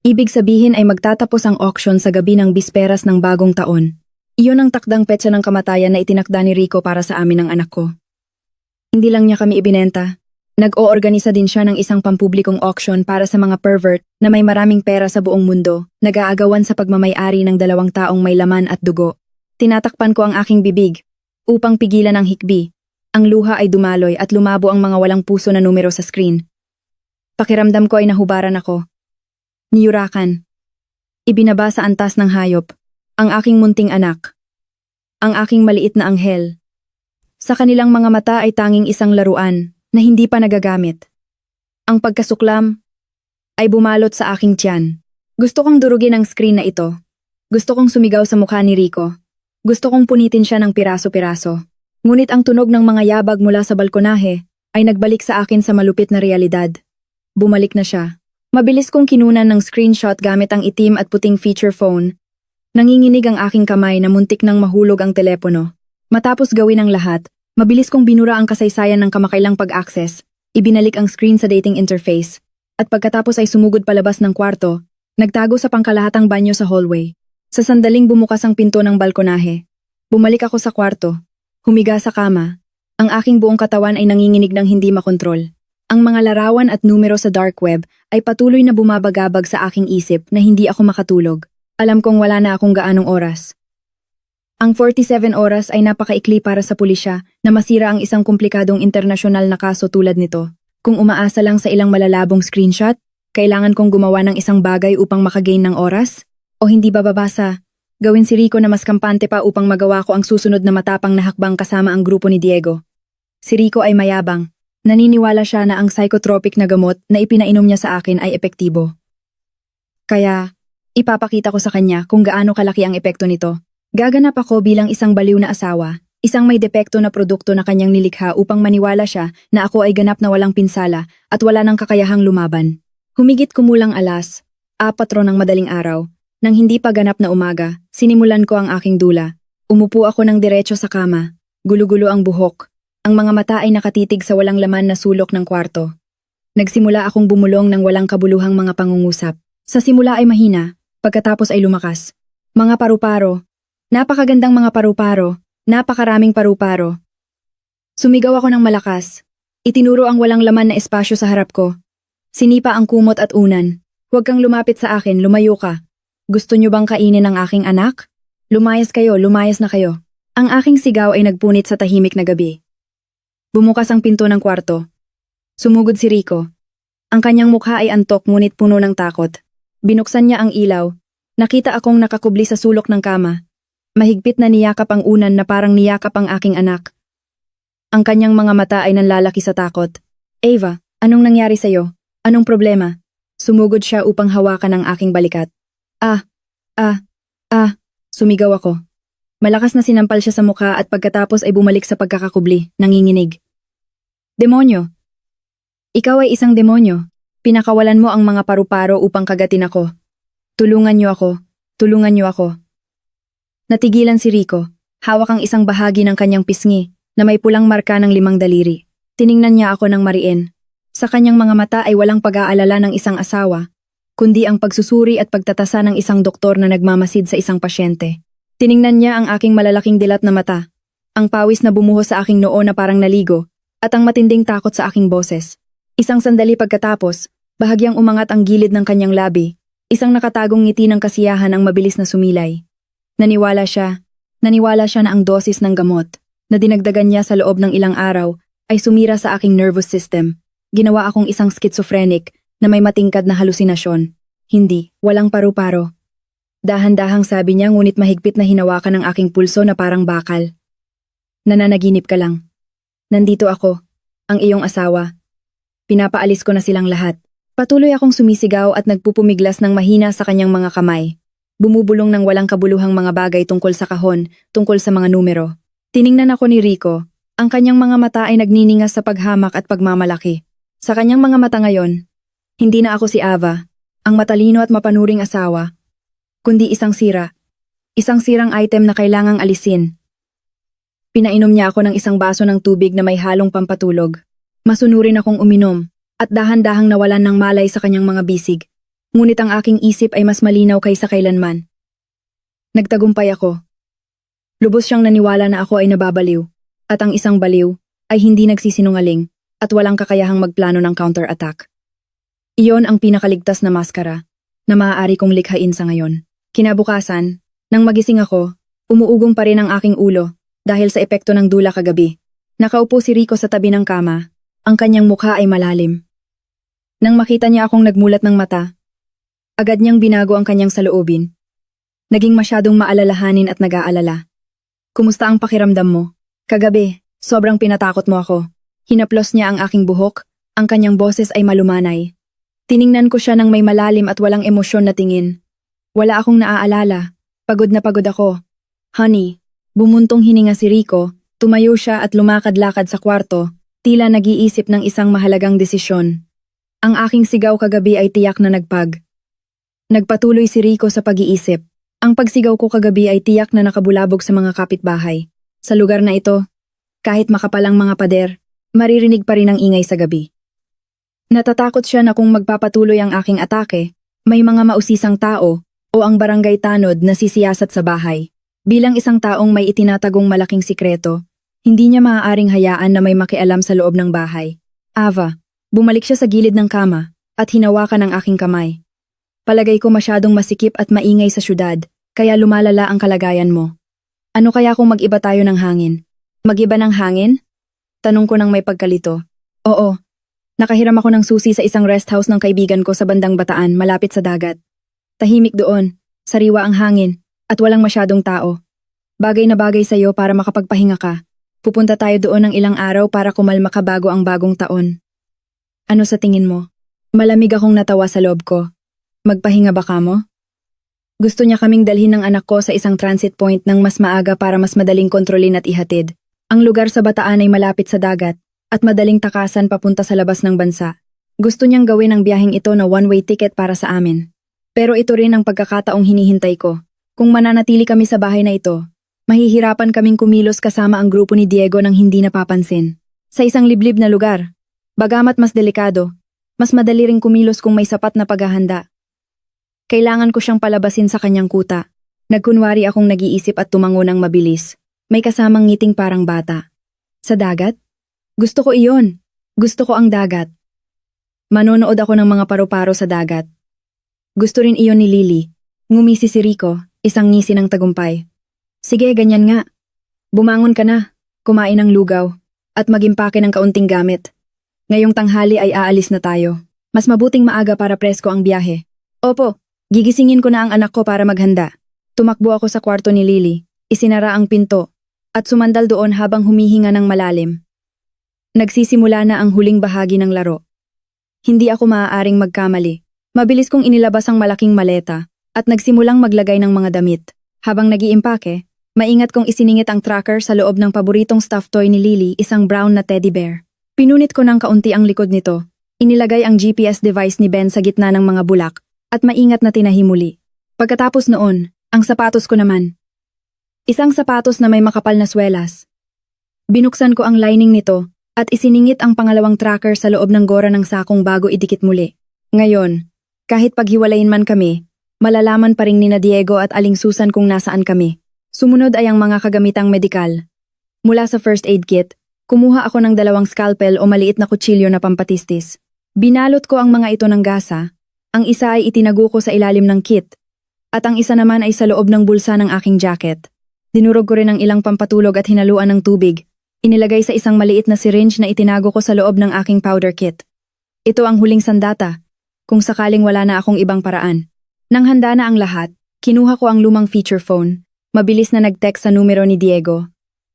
S1: Ibig sabihin ay magtatapos ang auction sa gabi ng bisperas ng bagong taon. Iyon ang takdang petsa ng kamatayan na itinakda ni Rico para sa amin ng anak ko. Hindi lang niya kami ibinenta. Nag-oorganisa din siya ng isang pampublikong auction para sa mga pervert na may maraming pera sa buong mundo, nag-aagawan sa pagmamay-ari ng 2 taong may laman at dugo. Tinatakpan ko ang aking bibig upang pigilan ang hikbi. Ang luha ay dumaloy at lumabo ang mga walang puso na numero sa screen. Pakiramdam ko ay nahubaran ako. Niyurakan. Ibinaba sa antas ng hayop. Ang aking munting anak. Ang aking maliit na anghel. Sa kanilang mga mata ay tanging isang laruan na hindi pa nagagamit. Ang pagkasuklam ay bumalot sa aking tiyan. Gusto kong durugin ang screen na ito. Gusto kong sumigaw sa mukha ni Rico. Gusto kong punitin siya ng piraso-piraso. Ngunit ang tunog ng mga yabag mula sa balkonahe ay nagbalik sa akin sa malupit na realidad. Bumalik na siya. Mabilis kong kinunan ng screenshot gamit ang itim at puting feature phone. Nanginginig ang aking kamay na muntik nang mahulog ang telepono. Matapos gawin ang lahat, mabilis kong binura ang kasaysayan ng kamakailang pag-access, ibinalik ang screen sa dating interface, at pagkatapos ay sumugod palabas ng kwarto, nagtago sa pangkalahatang banyo sa hallway. Sa sandaling bumukas ang pinto ng balkonahe. Bumalik ako sa kwarto, humiga sa kama. Ang aking buong katawan ay nanginginig ng hindi makontrol. Ang mga larawan at numero sa dark web ay patuloy na bumabagabag sa aking isip na hindi ako makatulog. Alam kong wala na akong gaanong oras. Ang 47 oras ay napakaikli para sa pulisya na masira ang isang komplikadong internasyonal na kaso tulad nito. Kung umaasa lang sa ilang malalabong screenshot, kailangan kong gumawa ng isang bagay upang makagain ng oras? O hindi bababasa? Gawin si Rico na mas kampante pa upang magawa ko ang susunod na matapang na hakbang kasama ang grupo ni Diego. Si Rico ay mayabang. Naniniwala siya na ang psychotropic na gamot na ipinainom niya sa akin ay epektibo. Kaya, ipapakita ko sa kanya kung gaano kalaki ang epekto nito. Gaganap ako bilang isang baliw na asawa, isang may depekto na produkto na kanyang nilikha upang maniwala siya na ako ay ganap na walang pinsala at wala ng kakayahang lumaban. Humigit kumulang 4 ng madaling araw, nang hindi pa ganap na umaga, sinimulan ko ang aking dula. Umupo ako ng diretso sa kama, gulo-gulo ang buhok, ang mga mata ay nakatitig sa walang laman na sulok ng kwarto. Nagsimula akong bumulong ng walang kabuluhang mga pangungusap. Sa simula ay mahina, pagkatapos ay lumakas. Mga paru-paro. Napakagandang mga paru-paro, napakaraming paru-paro. Sumigaw ako ng malakas. Itinuro ang walang laman na espasyo sa harap ko. Sinipa ang kumot at unan. Huwag kang lumapit sa akin, lumayo ka. Gusto niyo bang kainin ang aking anak? Lumayas na kayo. Ang aking sigaw ay nagpunit sa tahimik na gabi. Bumukas ang pinto ng kwarto. Sumugod si Rico. Ang kanyang mukha ay antok ngunit puno ng takot. Binuksan niya ang ilaw. Nakita akong nakakubli sa sulok ng kama. Mahigpit na niyakap ang unan na parang niyakap ang aking anak. Ang kanyang mga mata ay nanlalaki sa takot. Ava, anong nangyari sa'yo? Anong problema? Sumugod siya upang hawakan ang aking balikat. Sumigaw ako. Malakas na sinampal siya sa mukha at pagkatapos ay bumalik sa pagkakakubli, nanginginig. Demonyo! Ikaw ay isang demonyo. Pinakawalan mo ang mga paru-paro upang kagatin ako. Tulungan niyo ako. Natigilan si Rico. Hawak ang isang bahagi ng kanyang pisngi na may pulang marka ng 5 daliri. Tiningnan niya ako ng mariin. Sa kanyang mga mata ay walang pag-aalala ng isang asawa, kundi ang pagsusuri at pagtatasa ng isang doktor na nagmamasid sa isang pasyente. Tiningnan niya ang aking malalaking dilat na mata, ang pawis na bumuhos sa aking noo na parang naligo, at ang matinding takot sa aking boses. Isang sandali pagkatapos, bahagyang umangat ang gilid ng kanyang labi, isang nakatagong ngiti ng kasiyahan ang mabilis na sumilay. Naniwala siya na ang dosis ng gamot na dinagdagan niya sa loob ng ilang araw ay sumira sa aking nervous system. Ginawa akong isang schizophrenic na may matingkad na halusinasyon. Hindi, walang paru-paro. Dahan-dahang sabi niya ngunit mahigpit na hinawakan ang aking pulso na parang bakal. Nananaginip ka lang. Nandito ako, ang iyong asawa. Pinapaalis ko na silang lahat. Patuloy akong sumisigaw at nagpupumiglas ng mahina sa kanyang mga kamay. bumubulong ng walang kabuluhang mga bagay tungkol sa kahon, tungkol sa mga numero. Tiningnan ako ni Rico. Ang kanyang mga mata ay nagniningas sa paghamak at pagmamalaki. Sa kanyang mga mata ngayon, hindi na ako si Ava, ang matalino at mapanuring asawa, kundi isang sira. Isang sirang item na kailangang alisin. Pinainom niya ako ng isang baso ng tubig na may halong pampatulog. Masunurin akong uminom, at dahan-dahang nawalan ng malay sa kanyang mga bisig. Ngunit ang aking isip ay mas malinaw kaysa kailanman. Nagtagumpay ako. Lubos siyang naniwala na ako ay nababaliw, at ang isang baliw ay hindi nagsisinungaling at walang kakayahang magplano ng counter-attack. Iyon ang pinakaligtas na maskara na maaari kong likhain sa ngayon. Kinabukasan, nang magising ako, umuugong pa rin ang aking ulo dahil sa epekto ng dula kagabi. Nakaupo si Rico sa tabi ng kama, ang kanyang mukha ay malalim. Nang makita niya akong nagmulat ng mata, agad niyang binago ang kanyang saloobin. Naging masyadong maalalahanin at nag-aalala. Kumusta ang pakiramdam mo? Kagabi, sobrang pinatakot mo ako. Hinaplos niya ang aking buhok, ang kanyang boses ay malumanay. Tiningnan ko siya ng may malalim at walang emosyon na tingin. Wala akong naaalala. Pagod na pagod ako. Honey, bumuntong hininga si Rico, tumayo siya at lumakad-lakad sa kwarto, tila nag-iisip ng isang mahalagang desisyon. Ang aking sigaw kagabi ay tiyak na nagpag. Nagpatuloy si Rico sa pag-iisip. Ang pagsigaw ko kagabi ay tiyak na nakabulabog sa mga kapitbahay. Sa lugar na ito, kahit makapalang mga pader, maririnig pa rin ang ingay sa gabi. Natatakot siya na kung magpapatuloy ang aking atake, may mga mausisang tao o ang barangay tanod na sisiyasat sa bahay. Bilang isang taong may itinatagong malaking sikreto, hindi niya maaaring hayaan na may makialam sa loob ng bahay. Ava, bumalik siya sa gilid ng kama at hinawakan ang aking kamay. Palagay ko masyadong masikip at maingay sa syudad, kaya lumalala ang kalagayan mo. Ano kaya kung mag-iba tayo ng hangin? Mag-iba ng hangin? Tanong ko nang may pagkalito. Oo. Nakahiram ako ng susi sa isang rest house ng kaibigan ko sa bandang Bataan, malapit sa dagat. Tahimik doon, sariwa ang hangin, at walang masyadong tao. Bagay na bagay sa'yo para makapagpahinga ka. Pupunta tayo doon ng ilang araw para kumalma ka bago ang bagong taon. Ano sa tingin mo? Malamig akong natawa sa loob ko. Magpahinga ba ka mo? Gusto niya kaming dalhin ng anak ko sa isang transit point ng mas maaga para mas madaling kontrolin at ihatid. Ang lugar sa Bataan ay malapit sa dagat, at madaling takasan papunta sa labas ng bansa. Gusto niyang gawin ang biyaheng ito na one-way ticket para sa amin. Pero ito rin ang pagkakataong hinihintay ko. Kung mananatili kami sa bahay na ito, mahihirapan kaming kumilos kasama ang grupo ni Diego nang hindi napapansin. Sa isang liblib na lugar, bagamat mas delikado, mas madali ring kumilos kung may sapat na paghahanda. Kailangan ko siyang palabasin sa kanyang kuta. Nagkunwari akong nag-iisip at tumango ng mabilis. May kasamang ngiting parang bata. Sa dagat? Gusto ko iyon. Gusto ko ang dagat. Manonood ako ng mga paru-paro sa dagat. Gusto rin iyon ni Lily. Ngumisi si Rico, isang ngisi ng tagumpay. Sige, ganyan nga. Bumangon ka na, kumain ng lugaw, at mag-impake ng kaunting gamit. Ngayong tanghali ay aalis na tayo. Mas mabuting maaga para presko ang biyahe. Opo, gigisingin ko na ang anak ko para maghanda. Tumakbo ako sa kwarto ni Lily, isinara ang pinto, at sumandal doon habang humihinga ng malalim. Nagsisimula na ang huling bahagi ng laro. Hindi ako maaaring magkamali. Mabilis kong inilabas ang malaking maleta at nagsimulang maglagay ng mga damit. Habang nag-iimpake, maingat kong isiningit ang tracker sa loob ng paboritong stuffed toy ni Lily, isang brown na teddy bear. Pinunit ko ng kaunti ang likod nito. Inilagay ang GPS device ni Ben sa gitna ng mga bulak at maingat na tinahimuli. Pagkatapos noon, ang sapatos ko naman. Isang sapatos na may makapal na swelas. Binuksan ko ang lining nito at isiningit ang pangalawang tracker sa loob ng gora ng sakong bago idikit muli. Ngayon, kahit paghiwalayin man kami, malalaman pa rin ni na Diego at Aling Susan kung nasaan kami. Sumunod ay ang mga kagamitang medikal. Mula sa first aid kit, kumuha ako ng 2 scalpel o maliit na kutsilyo na pampatistis. Binalot ko ang mga ito ng gasa. Ang isa ay itinago ko sa ilalim ng kit, at ang isa naman ay sa loob ng bulsa ng aking jacket. Dinurog ko rin ang ilang pampatulog at hinaluan ng tubig. Inilagay sa isang maliit na syringe na itinago ko sa loob ng aking powder kit. Ito ang huling sandata, kung sakaling wala na akong ibang paraan. Nang handa na ang lahat, kinuha ko ang lumang feature phone. Mabilis na nag-text sa numero ni Diego.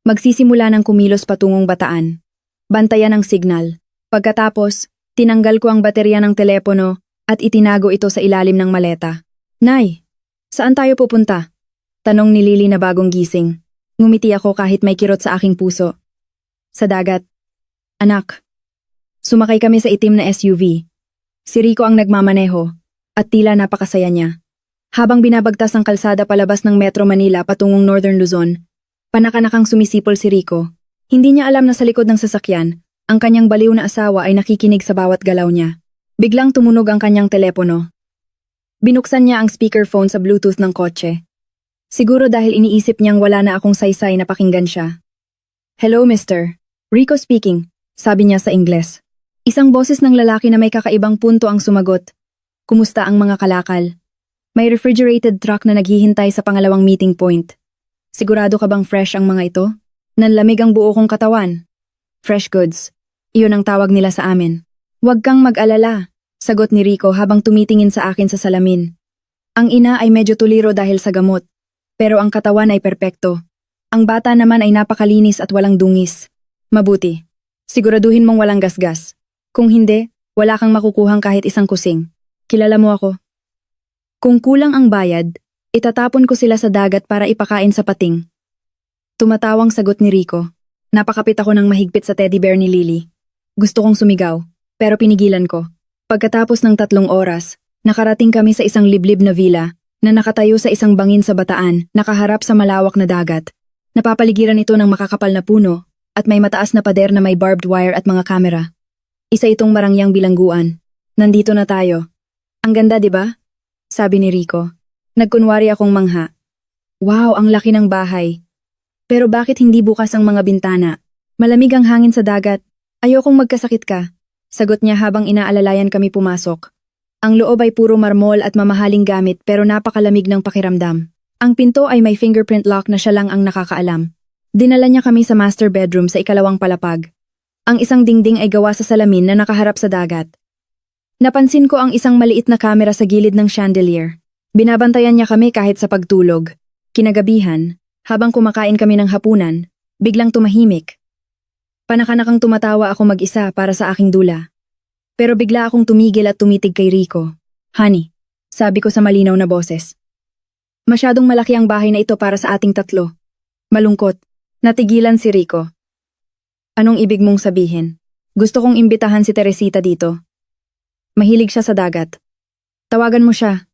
S1: Magsisimula ng kumilos patungong Bataan. Bantayan ang signal. Pagkatapos, tinanggal ko ang baterya ng telepono at itinago ito sa ilalim ng maleta. Nay, Saan tayo pupunta? Tanong ni Lily na bagong gising. Ngumiti ako kahit may kirot sa aking puso. Sa dagat. Anak. Sumakay kami sa itim na SUV. Si Rico ang nagmamaneho at tila napakasaya niya. Habang binabagtas ang kalsada palabas ng Metro Manila patungong Northern Luzon, panakanakang sumisipol si Rico. Hindi niya alam na sa likod ng sasakyan, ang kanyang baliw na asawa ay nakikinig sa bawat galaw niya. Biglang tumunog ang kanyang telepono. Binuksan niya ang speakerphone sa Bluetooth ng kotse. Siguro dahil iniisip niyang wala na akong saysay na pakinggan siya. Hello, Mr. Rico speaking, sabi niya sa Ingles. Isang boses ng lalaki na may kakaibang punto ang sumagot. Kumusta ang mga kalakal? May refrigerated truck na naghihintay sa pangalawang meeting point. Sigurado ka bang fresh ang mga ito? Nanlamig ang buo kong katawan. Fresh goods. Iyon ang tawag nila sa amin. Huwag kang mag-alala, sagot ni Rico habang tumitingin sa akin sa salamin. Ang ina ay medyo tuliro dahil sa gamot, pero ang katawan ay perpekto. Ang bata naman ay napakalinis at walang dungis. Mabuti. Siguraduhin mong walang gasgas. Kung hindi, wala kang makukuhang kahit isang kusing. Kilala mo ako. Kung kulang ang bayad, itatapon ko sila sa dagat para ipakain sa pating. Tumatawang sagot ni Rico. Napakapit ako ng mahigpit sa teddy bear ni Lily. Gusto kong sumigaw, pero pinigilan ko. Pagkatapos ng 3 oras, nakarating kami sa isang liblib na villa na nakatayo sa isang bangin sa Bataan, nakaharap sa malawak na dagat. Napapaligiran ito ng makakapal na puno at may mataas na pader na may barbed wire at mga kamera. Isa itong marangyang bilangguan. Nandito na tayo. Ang ganda, di ba? Sabi ni Rico. Nagkunwari akong mangha. Wow, ang laki ng bahay. Pero bakit hindi bukas ang mga bintana? Malamig ang hangin sa dagat. Ayokong magkasakit ka. Sagot niya habang inaalalayan kami pumasok. Ang loob ay puro marmol at mamahaling gamit pero napakalamig ng pakiramdam. Ang pinto ay may fingerprint lock na siya lang ang nakakaalam. Dinala niya kami sa master bedroom sa ikalawang palapag. Ang isang dingding ay gawa sa salamin na nakaharap sa dagat. Napansin ko ang isang maliit na kamera sa gilid ng chandelier. Binabantayan niya kami kahit sa pagtulog. Kinagabihan, habang kumakain kami ng hapunan, biglang tumahimik. Panakanakang tumatawa ako mag-isa para sa aking dula. Pero bigla akong tumigil at tumitig kay Rico. Honey, sabi ko sa malinaw na boses. Masyadong malaki ang bahay na ito para sa ating 3. Malungkot, natigilan si Rico. Anong ibig mong sabihin? Gusto kong imbitahan si Teresita dito. Mahilig siya sa dagat. Tawagan mo siya.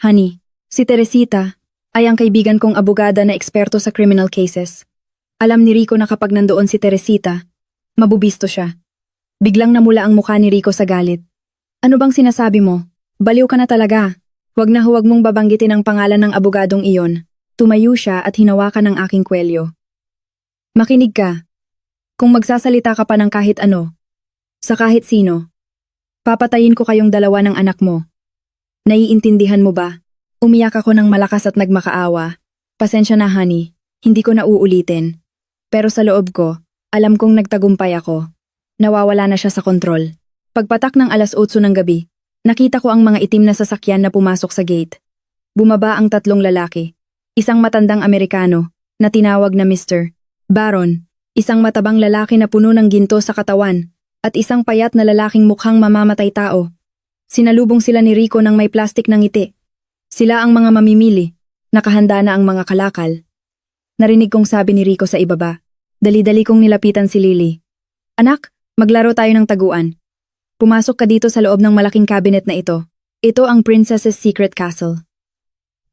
S1: Honey, si Teresita ay ang kaibigan kong abogada na eksperto sa criminal cases. Alam ni Rico na kapag nandoon si Teresita, mabubisto siya. Biglang namula ang mukha ni Rico sa galit. Ano bang sinasabi mo? Baliw ka na talaga. Huwag na huwag mong babanggitin ang pangalan ng abogadong iyon. Tumayo siya at hinawakan ang aking kwelyo. Makinig ka. Kung magsasalita ka pa ng kahit ano, sa kahit sino, papatayin ko kayong dalawa ng anak mo. Naiintindihan mo ba? Umiyak ako ng malakas at nagmakaawa. Pasensya na, honey. Hindi ko na uulitin. Pero sa loob ko, alam kong nagtagumpay ako. Nawawala na siya sa kontrol. Pagpatak ng 8:00 ng gabi, nakita ko ang mga itim na sasakyan na pumasok sa gate. Bumaba ang 3 lalaki. Isang matandang Amerikano, na tinawag na Mr. Baron. Isang matabang lalaki na puno ng ginto sa katawan, at isang payat na lalaking mukhang mamamatay tao. Sinalubong sila ni Rico ng may plastik na ngiti. Sila ang mga mamimili, nakahanda na ang mga kalakal. Narinig kong sabi ni Rico sa ibaba. Dali-dali kong nilapitan si Lily. Anak, maglaro tayo ng taguan. Pumasok ka dito sa loob ng malaking cabinet na ito. Ito ang Princess's Secret Castle.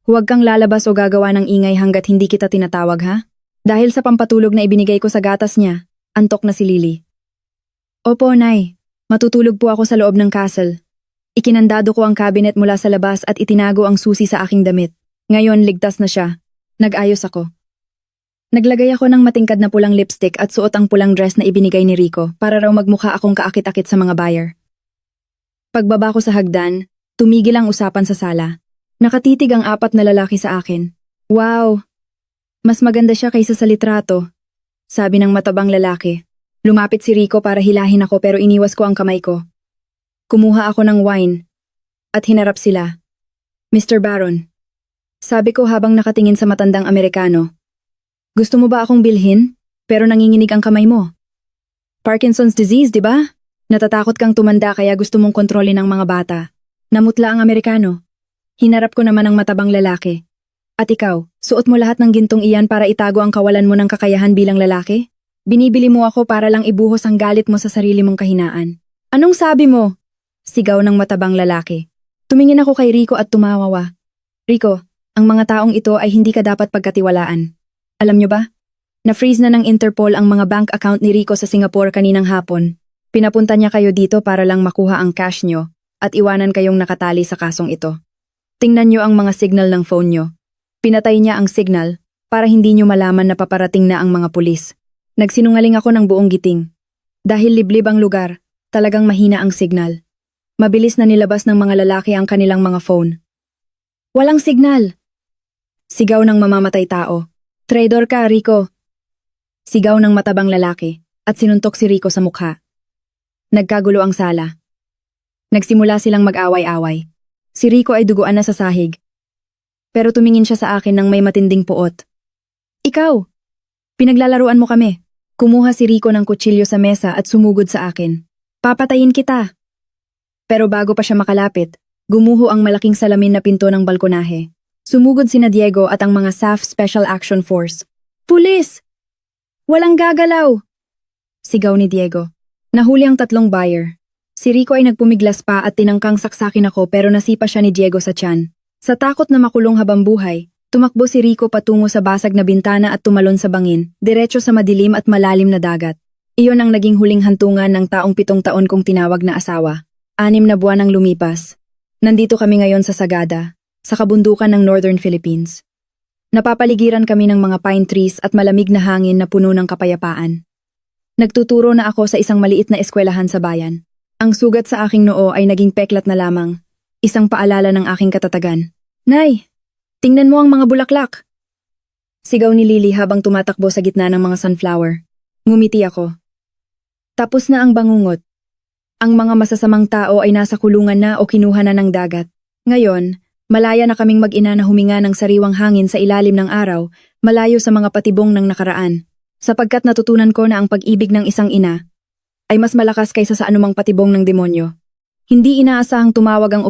S1: Huwag kang lalabas o gagawa ng ingay hanggat hindi kita tinatawag, ha? Dahil sa pampatulog na ibinigay ko sa gatas niya, antok na si Lily. Opo, Nay. Matutulog po ako sa loob ng castle. Ikinandado ko ang cabinet mula sa labas at itinago ang susi sa aking damit. Ngayon, ligtas na siya. Nag-ayos ako. Naglagay ako ng matingkad na pulang lipstick at suot ang pulang dress na ibinigay ni Rico para raw magmukha akong kaakit-akit sa mga buyer. Pagbaba ko sa hagdan, tumigil ang usapan sa sala. Nakatitig ang 4 na lalaki sa akin. Wow! Mas maganda siya kaysa sa litrato, sabi ng matabang lalaki. Lumapit si Rico para hilahin ako pero iniwas ko ang kamay ko. Kumuha ako ng wine at hinarap sila. Mr. Baron, sabi ko habang nakatingin sa matandang Amerikano. Gusto mo ba akong bilhin? Pero nanginginig ang kamay mo. Parkinson's disease, di ba? Natatakot kang tumanda kaya gusto mong kontrolin ang mga bata. Namutla ang Amerikano. Hinarap ko naman ang matabang lalaki. At ikaw, suot mo lahat ng gintong iyan para itago ang kawalan mo ng kakayahan bilang lalaki? Binibili mo ako para lang ibuhos ang galit mo sa sarili mong kahinaan. Anong sabi mo? Sigaw ng matabang lalaki. Tumingin ako kay Rico at tumawa. Rico, ang mga taong ito ay hindi ka dapat pagkatiwalaan. Alam nyo ba? Na-freeze na ng Interpol ang mga bank account ni Rico sa Singapore kaninang hapon. Pinapunta niya kayo dito para lang makuha ang cash nyo at iwanan kayong nakatali sa kasong ito. Tingnan nyo ang mga signal ng phone nyo. Pinatay niya ang signal para hindi nyo malaman na paparating na ang mga pulis. Nagsinungaling ako ng buong giting. Dahil liblib ang lugar, talagang mahina ang signal. Mabilis na nilabas ng mga lalaki ang kanilang mga phone. Walang signal! Sigaw ng mamamatay tao. Traidor ka, Rico! Sigaw ng matabang lalaki at sinuntok si Rico sa mukha. Nagkagulo ang sala. Nagsimula silang mag-away-away. Si Rico ay duguan na sa sahig. Pero tumingin siya sa akin ng may matinding puot. Ikaw! Pinaglalaruan mo kami. Kumuha si Rico ng kutsilyo sa mesa at sumugod sa akin. Papatayin kita! Pero bago pa siya makalapit, gumuho ang malaking salamin na pinto ng balkonahe. Sumugod sina Diego at ang mga SAF Special Action Force. Pulis! Walang gagalaw! Sigaw ni Diego. Nahuli ang tatlong buyer. Si Rico ay nagpumiglas pa at tinangkang saksakin ako pero nasipa siya ni Diego sa tiyan. Sa takot na makulong habang buhay, tumakbo si Rico patungo sa basag na bintana at tumalon sa bangin, diretso sa madilim at malalim na dagat. Iyon ang naging huling hantungan ng taong 7 taon kong tinawag na asawa. 6 na buwan ang lumipas. Nandito kami ngayon sa Sagada, sa kabundukan ng Northern Philippines. Napapaligiran kami ng mga pine trees at malamig na hangin na puno ng kapayapaan. Nagtuturo na ako sa isang maliit na eskwelahan sa bayan. Ang sugat sa aking noo ay naging peklat na lamang, isang paalala ng aking katatagan. Nay, tingnan mo ang mga bulaklak! Sigaw ni Lily habang tumatakbo sa gitna ng mga sunflower. Ngumiti ako. Tapos na ang bangungot. Ang mga masasamang tao ay nasa kulungan na o kinuha na ng dagat. Ngayon, malaya na kaming mag-ina na huminga ng sariwang hangin sa ilalim ng araw, malayo sa mga patibong ng nakaraan. Sapagkat natutunan ko na ang pag-ibig ng isang ina ay mas malakas kaysa sa anumang patibong ng demonyo. Hindi inaasahang tumawag ang